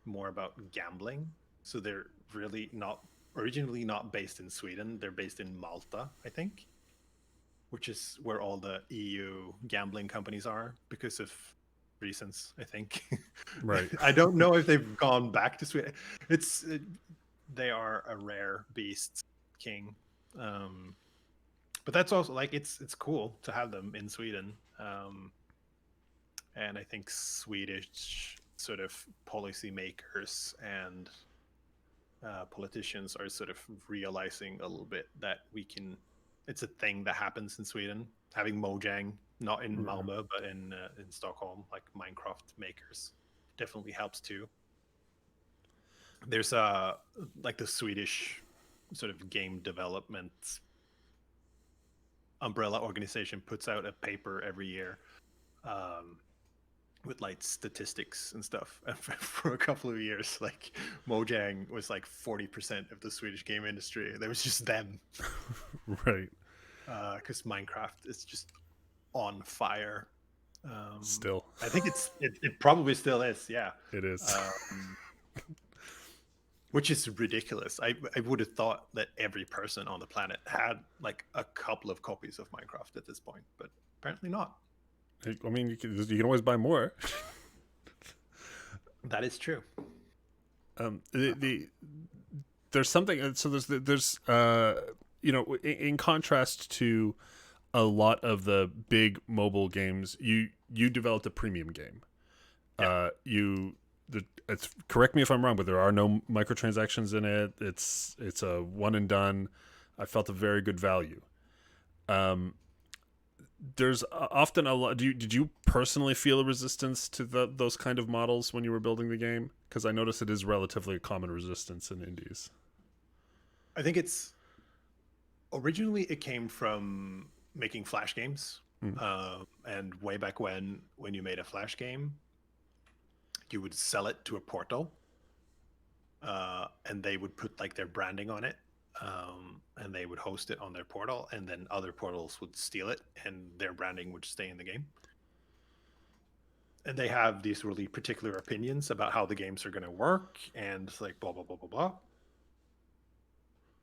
more about gambling, so they're really not originally not based in Sweden. They're based in Malta, I think, which is where all the EU gambling companies are because of reasons, I think. Right. I don't know if they've gone back to Sweden. It's they are a rare beast, King. Um, but that's also like it's cool to have them in Sweden. And I think Swedish sort of policymakers and politicians are sort of realizing a little bit that we can. It's a thing that happens in Sweden. Having Mojang, not in Right. Malmö, but in Stockholm, like Minecraft makers, definitely helps too. There's like the Swedish sort of game development umbrella organization puts out a paper every year um, with like statistics and stuff. And for a couple of years, like Mojang was like 40% of the Swedish game industry. There was just them Right. because Minecraft is just on fire. Still, I think it probably still is, yeah. it is. Um, which is ridiculous. I would have thought that every person on the planet had like a couple of copies of Minecraft at this point, but apparently not. I mean, you can always buy more. That is true. The there's something. So there's in contrast to a lot of the big mobile games, you developed a premium game. Yeah. It's correct me if I'm wrong, but there are no microtransactions in it. It's a one and done. I felt a very good value. Um, there's often a lot. Did you personally feel a resistance to those kind of models when you were building the game? Because I noticed it is relatively a common resistance in indies. I think it's originally it came from making Flash games. Mm. And way back when you made a Flash game, you would sell it to a portal, and they would put like their branding on it, and they would host it on their portal, and then other portals would steal it, and their branding would stay in the game. And they have these really particular opinions about how the games are going to work, and it's like blah blah blah blah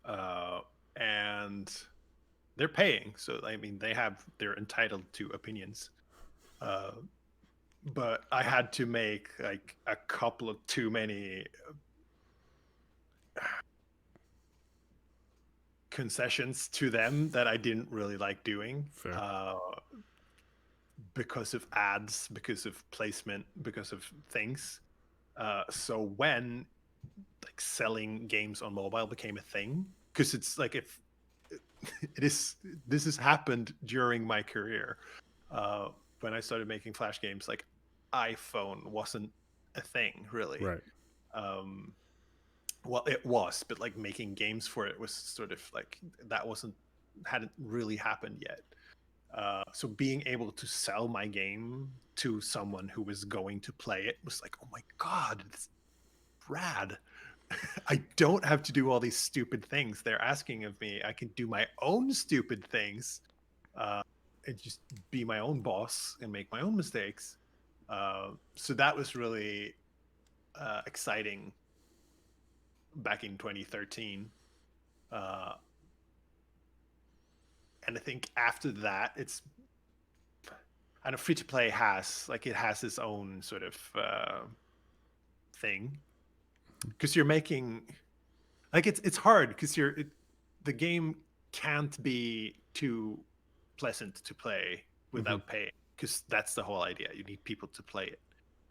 blah. And they're paying, so I mean they're entitled to opinions. Uh, but I had to make like a couple of too many concessions to them that I didn't really like doing. Fair. Because of ads, because of placement, because of things. So when like selling games on mobile became a thing, because it's like if this has happened during my career. When I started making Flash games, like iPhone wasn't a thing really. Right. Well, it was, but like making games for it was sort of like that hadn't really happened yet. So being able to sell my game to someone who was going to play it was like, oh my god, it's rad. I don't have to do all these stupid things they're asking of me. I can do my own stupid things, and just be my own boss and make my own mistakes. So that was really exciting back in 2013. And I think after that, I know free to play has its own sort of thing, because you're making like it's hard because the game can't be too pleasant to play without paying, because that's the whole idea. You need people to play it.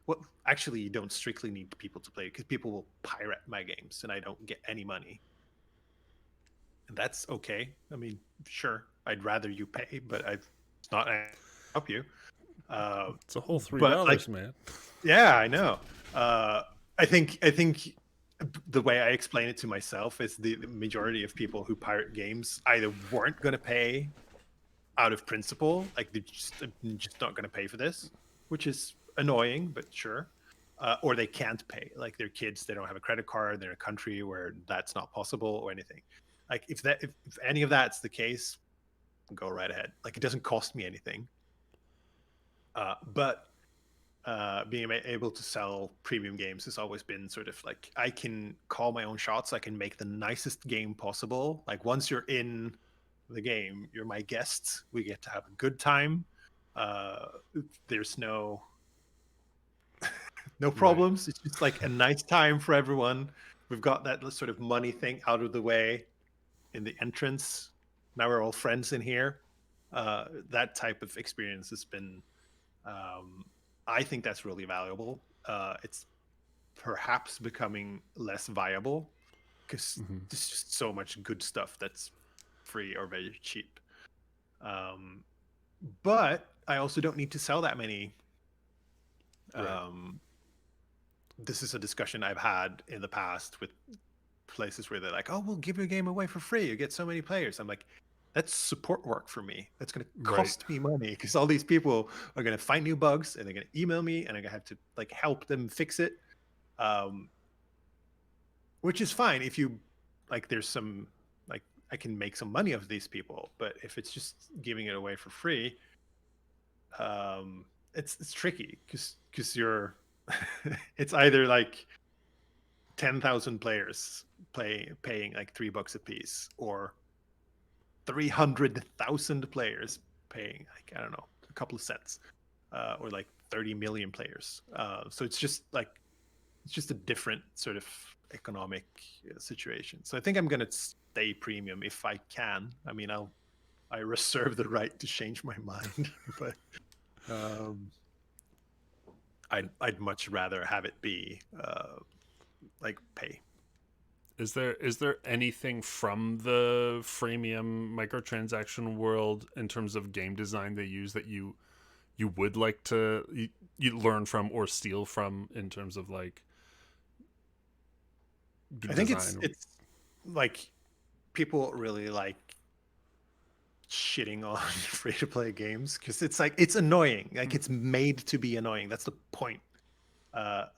Well, actually, you don't strictly need people to play it because people will pirate my games and I don't get any money. And that's okay. I mean, sure, I'd rather you pay, but it's not help you. It's a whole $3, but like, man. yeah, I know. I think the way I explain it to myself is the majority of people who pirate games either weren't going to pay out of principle, like they're just not going to pay for this, which is annoying, but sure. Or they can't pay, like their kids, they don't have a credit card, they're in a country where that's not possible or anything. Like if any of that's the case, go right ahead. Like it doesn't cost me anything. But being able to sell premium games has always been sort of like I can call my own shots. I can make the nicest game possible. Like once you're in the game, you're my guests. We get to have a good time. There's no problems. Right. It's just like a nice time for everyone. We've got that sort of money thing out of the way in the entrance. Now we're all friends in here. That type of experience has been. I think that's really valuable. It's perhaps becoming less viable because there's just so much good stuff that's free or very cheap. But I also don't need to sell that many. This is a discussion I've had in the past with places where they're like, oh, we'll give your game away for free. You get so many players. I'm like, that's support work for me. That's going to cost me money because all these people are going to find new bugs and they're going to email me and I'm going to have to like help them fix it. Which is fine if you like, there's some like, I can make some money off these people, but if it's just giving it away for free, it's tricky because you're, it's either like 10,000 players paying like $3 a piece or 300,000 players paying like I don't know a couple of cents, or like 30 million players. So it's just a different sort of economic situation. So I think I'm gonna stay premium if I can. I mean, I reserve the right to change my mind, but I'd much rather have it be like pay. Is there anything from the freemium microtransaction world in terms of game design they use that you would like to you learn from or steal from in terms of like I think design? It's like people really like shitting on free to play games because it's like it's annoying. Like it's made to be annoying. That's the point.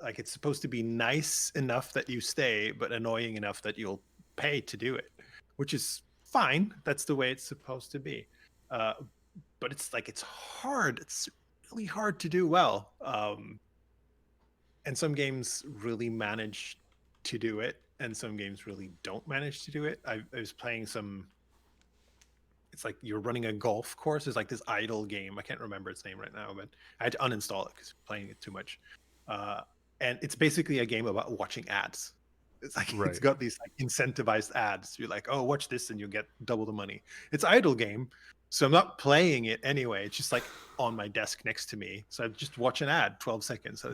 Like it's supposed to be nice enough that you stay, but annoying enough that you'll pay to do it, which is fine. That's the way it's supposed to be. But it's like it's hard. It's really hard to do well. And some games really manage to do it, and some games really don't manage to do it. I was playing some. It's like you're running a golf course. It's like this idle game. I can't remember its name right now, but I had to uninstall it because playing it too much. And it's basically a game about watching ads. It's like it's got these like incentivized ads. You're like, oh, watch this and you get double the money. It's an idle game, so I'm not playing it anyway. It's just like on my desk next to me. So I just watch an ad, 12 seconds.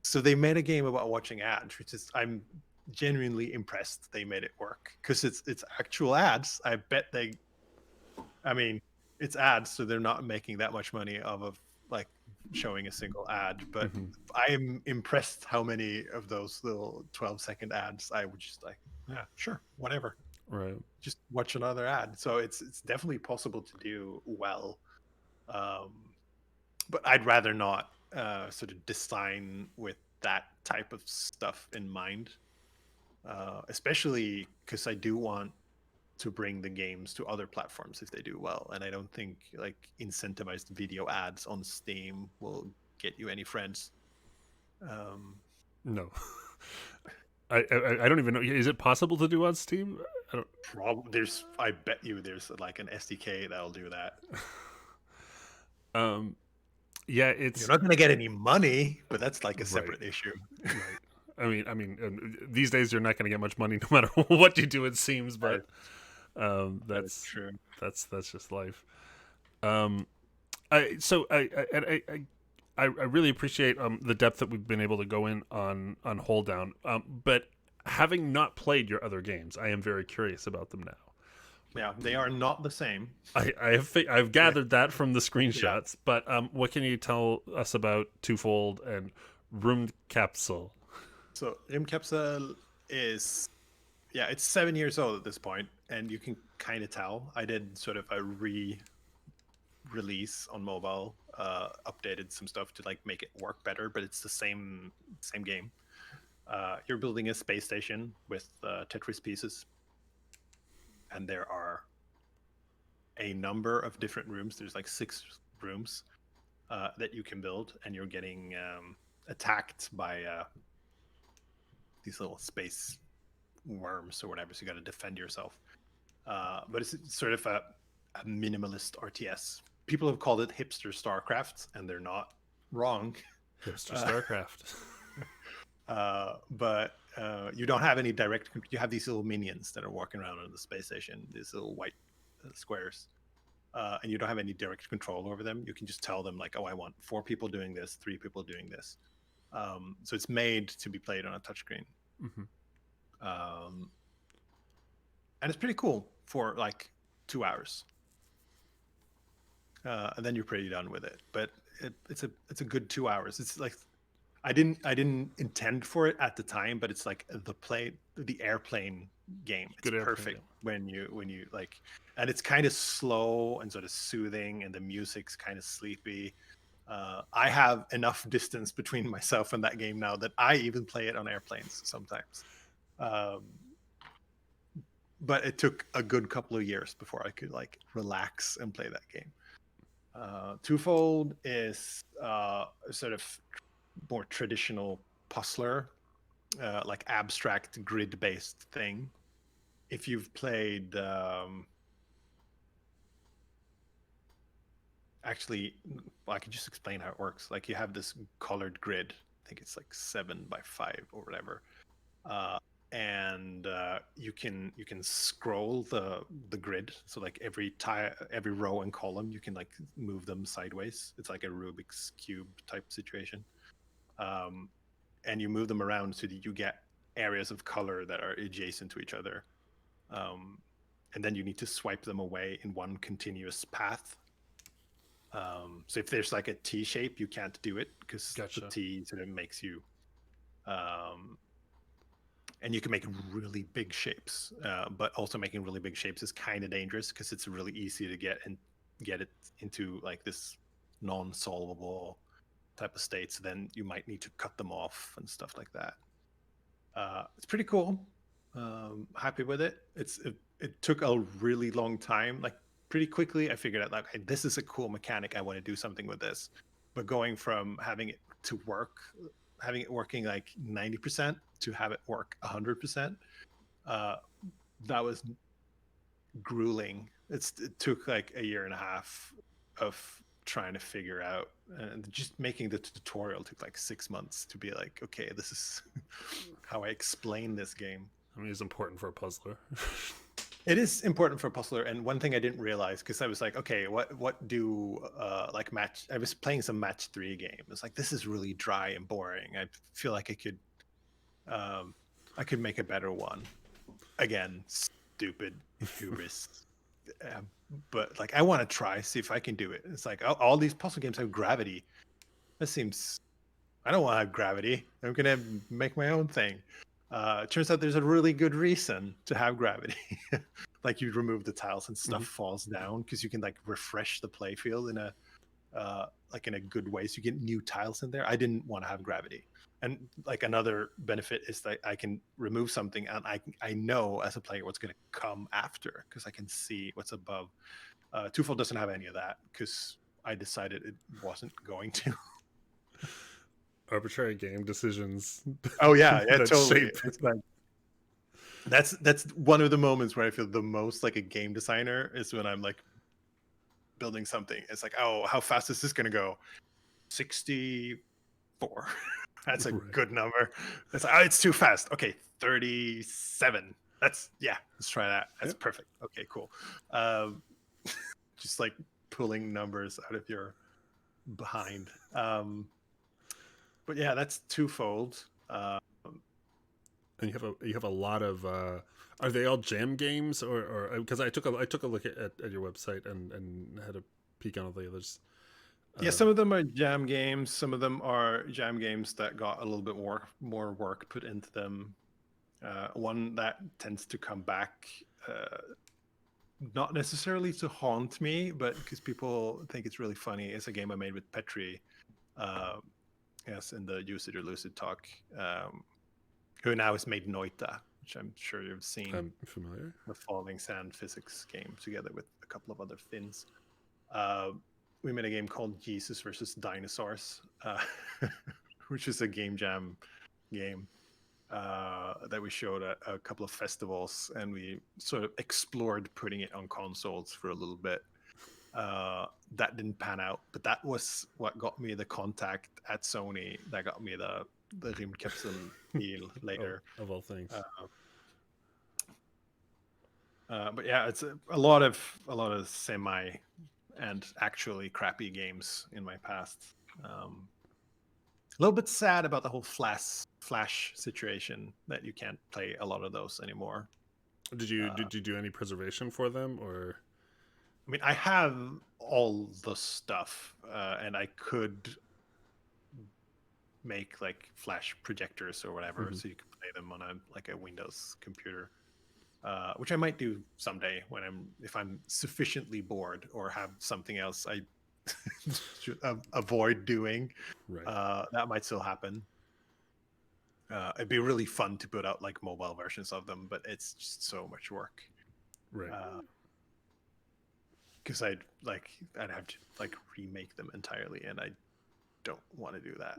So they made a game about watching ads, which is I'm genuinely impressed they made it work because it's actual ads. I bet I mean, it's ads, so they're not making that much money off of like showing a single ad, but I'm impressed how many of those little 12-second ads I would just like, yeah, sure, whatever, just watch another ad. So it's definitely possible to do well, but I'd rather not sort of design with that type of stuff in mind, especially because I do want to bring the games to other platforms if they do well, and I don't think like incentivized video ads on Steam will get you any friends. No. I don't even know. Is it possible to do on Steam? I don't. I bet you there's like an SDK that'll do that. Yeah, it's. You're not gonna get any money, but that's like a separate issue. I mean, these days you're not going to get much money no matter what you do. It seems, but. That's true. That's just life. I really appreciate the depth that we've been able to go in on Holedown. But having not played your other games, I am very curious about them now. Yeah, they are not the same. I've gathered that from the screenshots. Yeah. But what can you tell us about TwoFold and Room Capsule? So Rimkapsel is, yeah, it's 7 years old at this point, and you can kind of tell. I did sort of a release on mobile, updated some stuff to like make it work better, but it's the same game. You're building a space station with Tetris pieces, and there are a number of different rooms. There's like 6 rooms that you can build, and you're getting attacked by these little space worms or whatever. So you got to defend yourself. But it's sort of a minimalist RTS. People have called it hipster StarCraft, and they're not wrong. Hipster StarCraft. But you don't have any direct. You have these little minions that are walking around on the space station. These little white squares. And you don't have any direct control over them. You can just tell them like, oh, I want 4 people doing this, 3 people doing this. So it's made to be played on a touchscreen. And it's pretty cool for like 2 hours. And then you're pretty done with it. But it's a good 2 hours. It's like I didn't intend for it at the time, but it's like the airplane game. It's Good airplane perfect game. when you like, and it's kind of slow and sort of soothing, and the music's kind of sleepy. I have enough distance between myself and that game now that I even play it on airplanes sometimes. But it took a good couple of years before I could like relax and play that game. TwoFold is sort of more traditional puzzler, like abstract grid-based thing. If you've played, actually, well, I can just explain how it works. Like you have this colored grid. I think it's like 7x5 or whatever, and you can scroll the grid. So like every row and column, you can like move them sideways. It's like a Rubik's cube type situation. And you move them around so that you get areas of color that are adjacent to each other. And then you need to swipe them away in one continuous path. So if there's like a T shape, you can't do it because Gotcha. the T sort of makes you... and you can make really big shapes, but also making really big shapes is kind of dangerous because it's really easy to get it into like this non-solvable type of state. So then you might need to cut them off and stuff like that. It's pretty cool. Happy with it. It took a really long time. Like pretty quickly, I figured out like, hey, this is a cool mechanic. I want to do something with this. But going from having it working like 90% to have it work 100%, that was grueling. It took like a year and a half of trying to figure out, and just making the tutorial took like 6 months to be like, okay, this is how I explain this game. I mean, it's important for a puzzler. It is important for a puzzler, and one thing I didn't realize, because I was like, okay, what do like match? I was playing some match 3 game. It's like, this is really dry and boring. I feel like I could make a better one. Again, stupid hubris. But like, I want to try, see if I can do it. It's like all these puzzle games have gravity. That seems... I don't want to have gravity. I'm gonna make my own thing. It turns out there's a really good reason to have gravity. Like you remove the tiles and stuff falls down because you can like refresh the playfield in a good way. So you get new tiles in there. I didn't want to have gravity. And like another benefit is that I can remove something and I know as a player what's going to come after because I can see what's above. TwoFold doesn't have any of that because I decided it wasn't going to. Arbitrary game decisions. Oh yeah, yeah, that totally. shape. It's like, that's one of the moments where I feel the most like a game designer is when I'm like building something. It's like, oh, how fast is this going to go? 64. That's a good number. It's like, oh, it's too fast. Okay, 37. Let's try that. That's perfect. Okay, cool. Just like pulling numbers out of your behind. But yeah, that's TwoFold. And you have a lot of are they all jam games or because I took a look at your website and had a peek on all the others. Yeah, some of them are jam games. Some of them are jam games that got a little bit more work put into them. One that tends to come back, not necessarily to haunt me, but because people think it's really funny, is a game I made with Petri. Uh, yes, in the Use It or Lose It talk, who now has made Noita, which I'm sure you've seen. I'm familiar. The falling sand physics game together with a couple of other Finns. We made a game called Jesus versus Dinosaurs, which is a game jam game that we showed at a couple of festivals, and we sort of explored putting it on consoles for a little bit. That didn't pan out, but that was what got me the contact at Sony. That got me the Rymdkapsel deal later. Of all things. But yeah, it's a lot of semi and actually crappy games in my past. A little bit sad about the whole flash situation, that you can't play a lot of those anymore. Did you do any preservation for them, or? I mean, I have all the stuff, and I could make like flash projectors or whatever, so you can play them on a Windows computer. Which I might do someday if I'm sufficiently bored or have something else I should avoid doing. Right. That might still happen. It'd be really fun to put out like mobile versions of them, but it's just so much work. Right. Because I'd have to like remake them entirely, and I don't want to do that.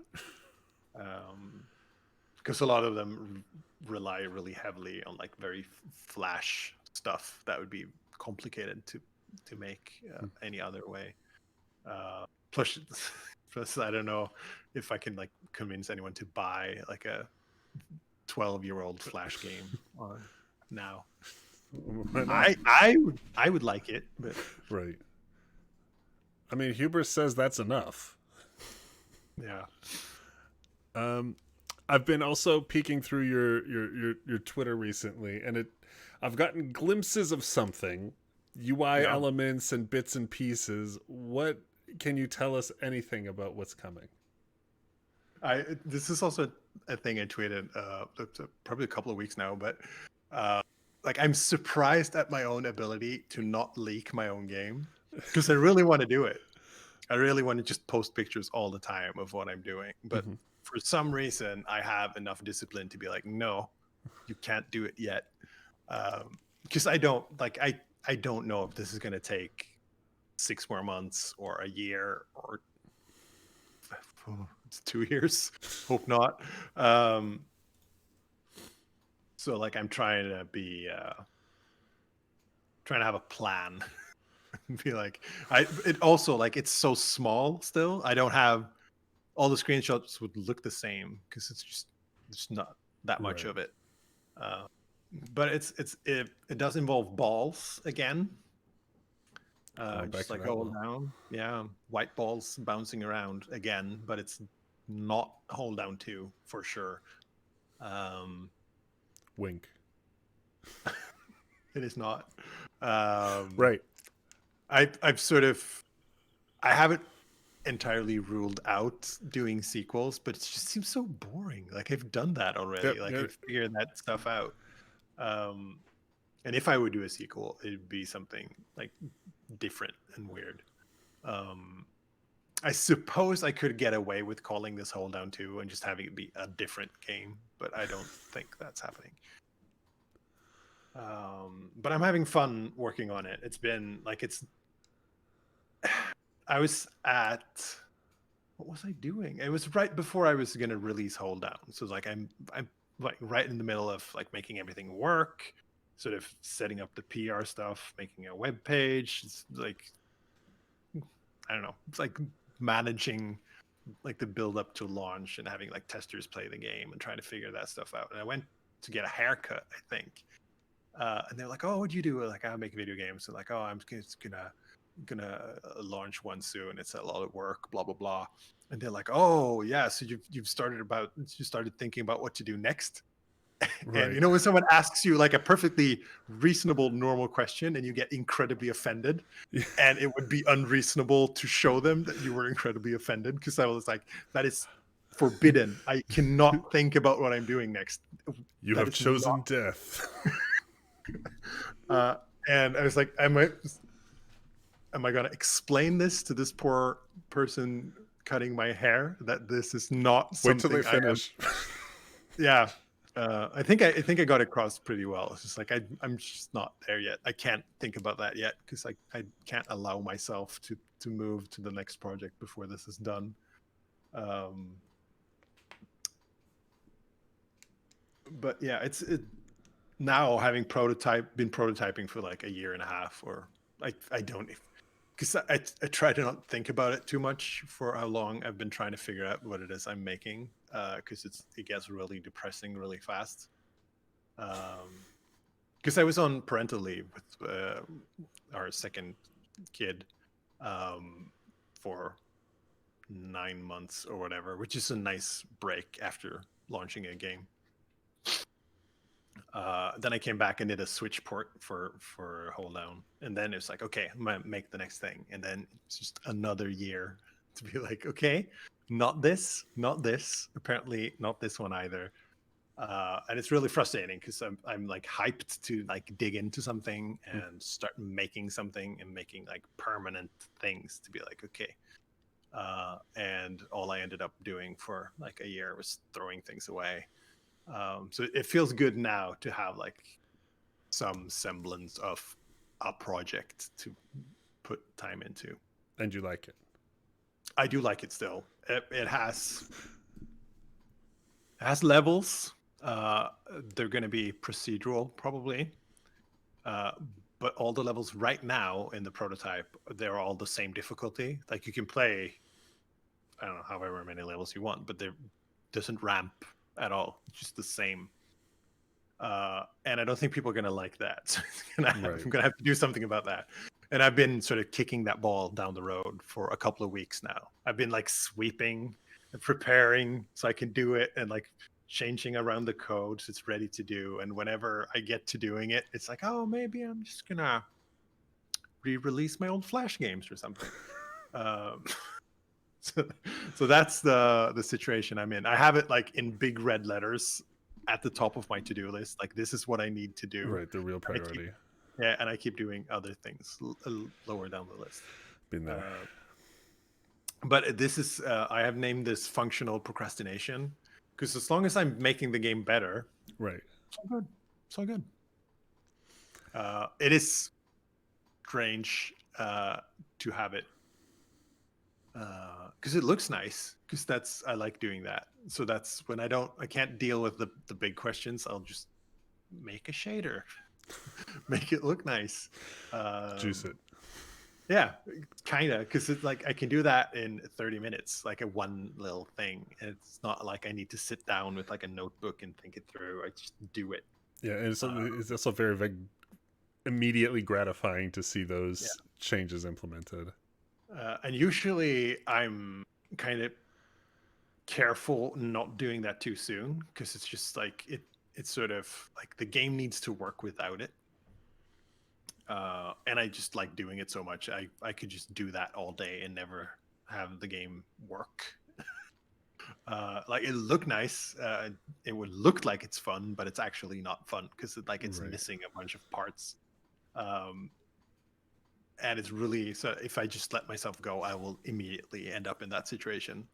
Because a lot of them rely really heavily on like very flash stuff that would be complicated to make any other way. Plus, I don't know if I can like convince anyone to buy like a 12-year-old flash game now. I would like it, but right. I mean, Hubris says that's enough. Yeah. I've been also peeking through your Twitter recently, and I've gotten glimpses of something, UI elements and bits and pieces. What can you tell us anything about what's coming? This is also a thing I tweeted probably a couple of weeks now, but like I'm surprised at my own ability to not leak my own game, because I really want to do it. I really want to just post pictures all the time of what I'm doing, but for some reason I have enough discipline to be like, no, you can't do it yet, because I don't know if this is going to take 6 more months or a year or 2 years. Hope not. So like I'm trying to have a plan. Be like, it also like it's so small still. I don't have all the screenshots would look the same because it's not that much of it. But it does involve balls again. Just like Holedown, white balls bouncing around again, but it's not Holedown 2 for sure. Wink. It is not. Right. I haven't entirely ruled out doing sequels, but it just seems so boring. Like I've done that already. I've figured that stuff out. And if I would do a sequel, it'd be something like different and weird. I suppose I could get away with calling this Holedown 2 and just having it be a different game, but I don't think that's happening. But I'm having fun working on it. It's been like I was at, what was I doing? It was right before I was gonna release Holedown. So it's like I'm like right in the middle of like making everything work, sort of setting up the PR stuff, making a web page. It's like, I don't know. It's like managing like the build up to launch and having like testers play the game and trying to figure that stuff out. And I went to get a haircut, I think. And they're like, "Oh, what do you do?" Like, I make video games. And like, "Oh, I'm just gonna launch one soon. It's a lot of work, blah blah blah." And they're like, "Oh, yeah, so you started thinking about what to do next." And Right. when someone asks you like a perfectly reasonable, normal question and you get incredibly offended, and it would be unreasonable to show them that you were incredibly offended, because I was like, that is forbidden. I cannot think about what I'm doing next. You That have is not. chosen death. Uh, and I was like, am I going to explain this to this poor person cutting my hair, that this is not Wait till they something I am? finish. Yeah. I think I got it across pretty well. It's just like I'm just not there yet. I can't think about that yet, because I can't allow myself to move to the next project before this is done. Um, but yeah, now, having been prototyping for like a year and a half, or I don't, because I try to not think about it too much for how long I've been trying to figure out what it is I'm making, because it gets really depressing really fast. Because I was on parental leave with our second kid, for 9 months or whatever, which is a nice break after launching a game. Then I came back and did a Switch port for Holedown, and then it's like, okay, I'm gonna make the next thing, and then it's just another year to be like, okay, not this, apparently not this one either. And it's really frustrating, because I'm like hyped to like dig into something and start making something and making like permanent things, to be like, okay. And all I ended up doing for like a year was throwing things away. So it feels good now to have like some semblance of a project to put time into. And you like it. I do like it still. It has levels. They're going to be procedural probably, uh, but all the levels right now in the prototype, they're all the same difficulty. Like, you can play, I don't know, however many levels you want, but there doesn't ramp at all. It's just the same. And I don't think people are going to like that. So I'm Right. going to have to do something about that. And I've been sort of kicking that ball down the road for a couple of weeks now. I've been like sweeping and preparing so I can do it, and like changing around the code so it's ready to do. And whenever I get to doing it, it's like, oh, maybe I'm just going to re-release my old Flash games or something. Um, so that's the situation I'm in. I have it like in big red letters at the top of my to-do list. Like, this is what I need to do. Right. The real priority. And I keep doing other things lower down the list. Been there. But this is, I have named this functional procrastination, because as long as I'm making the game better, Right. it's all good. It's all good. It is strange to have it, because it looks nice, because I like doing that. So that's when I can't deal with the big questions. I'll just make a shader, make it look nice. Juice it. Yeah, kind of, because it's like I can do that in 30 minutes, like a one little thing. And it's not like I need to sit down with like a notebook and think it through. I just do it. Yeah, and it's also very immediately gratifying to see those changes implemented. And usually I'm kind of careful not doing that too soon, because it's just like it's sort of like the game needs to work without it. And I just like doing it so much. I could just do that all day and never have the game work. Like, it look nice. It would look like it's fun, but it's actually not fun, because it's Right. missing a bunch of parts. And it's really, so if I just let myself go, I will immediately end up in that situation,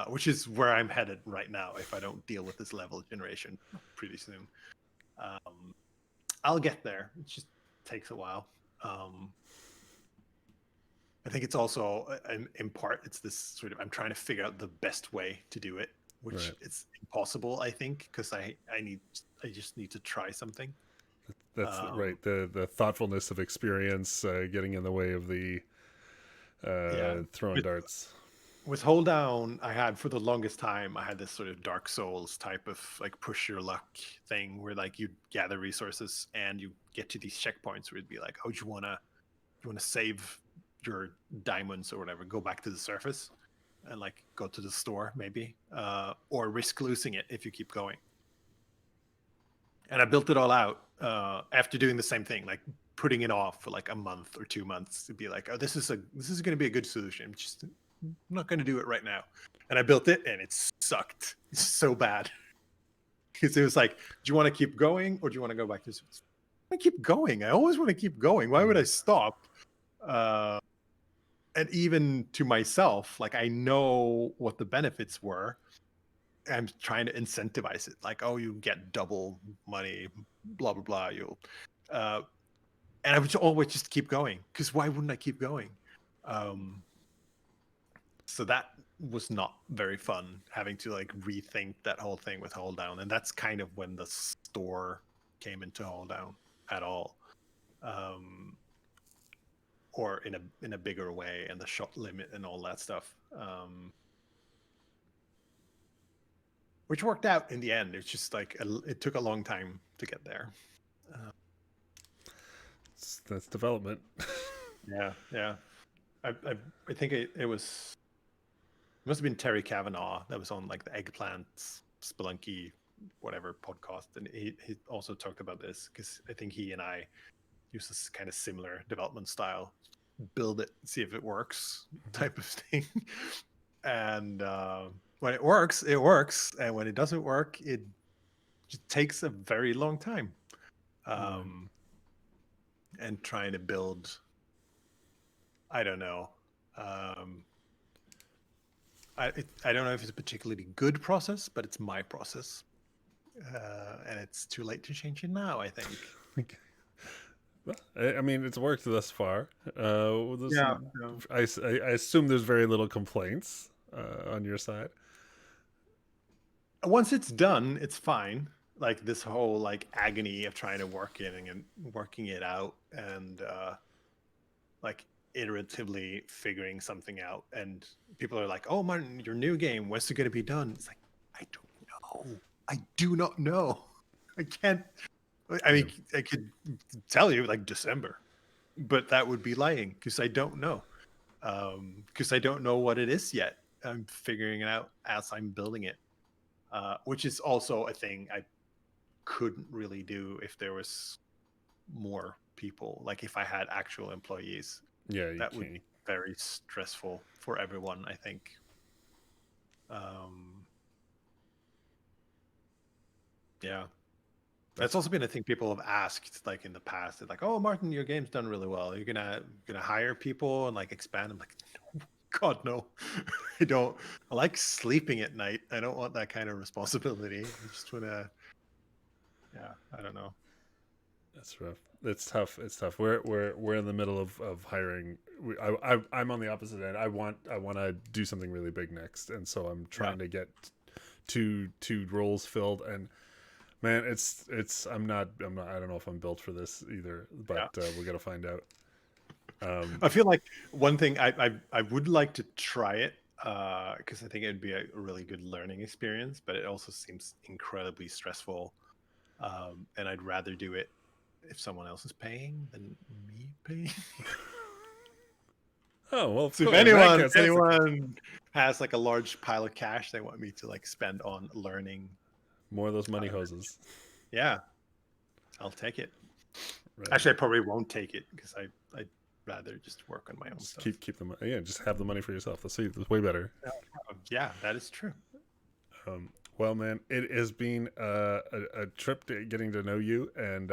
which is where I'm headed right now if I don't deal with this level generation pretty soon. I'll get there. It just takes a while. I think it's also, in part, it's this sort of, I'm trying to figure out the best way to do it, which Right. it's impossible, I think, because I just need to try something. That's right. The thoughtfulness of experience getting in the way of the throwing darts. With Hold Down, I had, for the longest time, I had this sort of Dark Souls type of like push your luck thing, where like you gather resources and you get to these checkpoints where it'd be like, oh, do you wanna save your diamonds or whatever, go back to the surface and like go to the store maybe, or risk losing it if you keep going. And I built it all out after doing the same thing, like putting it off for like a month or 2 months to be like, oh, this is going to be a good solution. I'm not going to do it right now. And I built it, and it sucked. It's so bad because it was like, do you want to keep going or do you want to go back to this? I keep going. I always want to keep going. Why would I stop? And even to myself, like I know what the benefits were. I'm trying to incentivize it, like, oh, you get double money, blah blah blah. You'll, and I would always just keep going because why wouldn't I keep going? So that was not very fun, having to like rethink that whole thing with Holedown, and that's kind of when the store came into Holedown at all, or in a bigger way, and the shot limit and all that stuff. Which worked out in the end. It's just like it took a long time to get there. That's development. Yeah. I think it was. It must have been Terry Kavanaugh that was on like the Eggplant Spelunky whatever podcast, and he also talked about this because I think he and I use this kind of similar development style, build it, see if it works type of thing, and when it works, and when it doesn't work, it just takes a very long time. And trying to build, I don't know. I don't know if it's a particularly good process, but it's my process, and it's too late to change it now, I think. I mean, it's worked thus far. Yeah. I assume there's very little complaints on your side. Once it's done, it's fine. Like this whole like agony of trying to work it and working it out, and like iteratively figuring something out. And people are like, "Oh, Martin, your new game, when's it going to be done?" It's like, I don't know. I do not know. I can't. I mean, I could tell you like December, but that would be lying because I don't know. Because I don't know what it is yet. I'm figuring it out as I'm building it, which is also a thing I couldn't really do if there was more people. Like if I had actual employees, that would be very stressful for everyone, I think. Yeah. That's also been a thing people have asked, like in the past. They're like, "Oh, Martin, your game's done really well. You're gonna hire people and like expand." I'm like, no, God, no. I don't. I like sleeping at night. I don't want that kind of responsibility. I just wanna. Yeah, I don't know. That's rough. It's tough. It's tough. We're in the middle of hiring. I'm on the opposite end. I want to do something really big next, and so I'm trying to get two roles filled. And man, it's I'm not I don't know if I'm built for this either, but we're gonna find out. I feel like one thing I would like to try it because I think it'd be a really good learning experience, but it also seems incredibly stressful, and I'd rather do it if someone else is paying than me paying. Oh well, so if anyone has like a large pile of cash they want me to like spend on learning, more of those money hoses. Yeah, I'll take it. Right. Actually, I probably won't take it because I'd rather just work on my own stuff. Keep the money. Yeah, just have the money for yourself. That's way better. Yeah, that is true. Well, man, it has been a trip to getting to know you and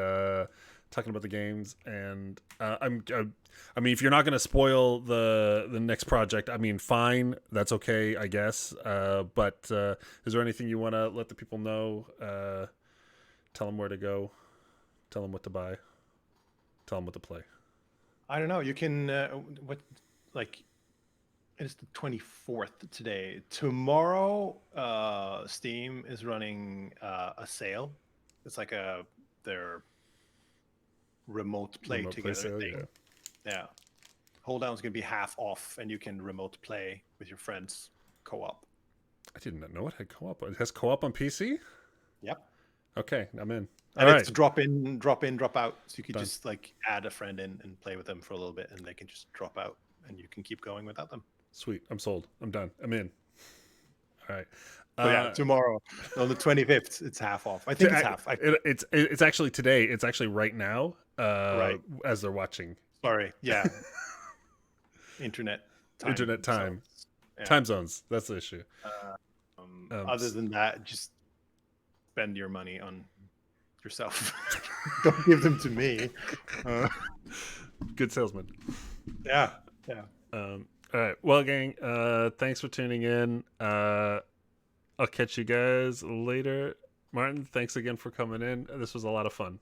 talking about the games. And I mean, if you're not going to spoil the next project, I mean, fine, that's okay, I guess. But is there anything you want to let the people know? Tell them where to go. Tell them what to buy. Tell them what to play. I don't know. You can it's the 24th today. Tomorrow, Steam is running a sale. It's like their remote play together sale, thing. Yeah. Holedown's gonna be half off, and you can remote play with your friends, co-op. I did not know it had co-op. It has co-op on PC? Yep. Okay, I'm in. And it's drop in, drop out. So you could just like add a friend in and play with them for a little bit, and they can just drop out, and you can keep going without them. Sweet. I'm sold. I'm done. I'm in. All right. But yeah, tomorrow on the 25th, it's half off. I think it's half. It's actually today. It's actually right now. Right. As they're watching. Sorry. Yeah. Internet time. zones. Yeah. Time zones. That's the issue. Other than that, just spend your money on yourself. Don't give them to me. Good salesman. Yeah. All right. Well, gang, thanks for tuning in. I'll catch you guys later. Martin, thanks again for coming in. This was a lot of fun.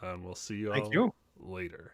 We'll see you all later.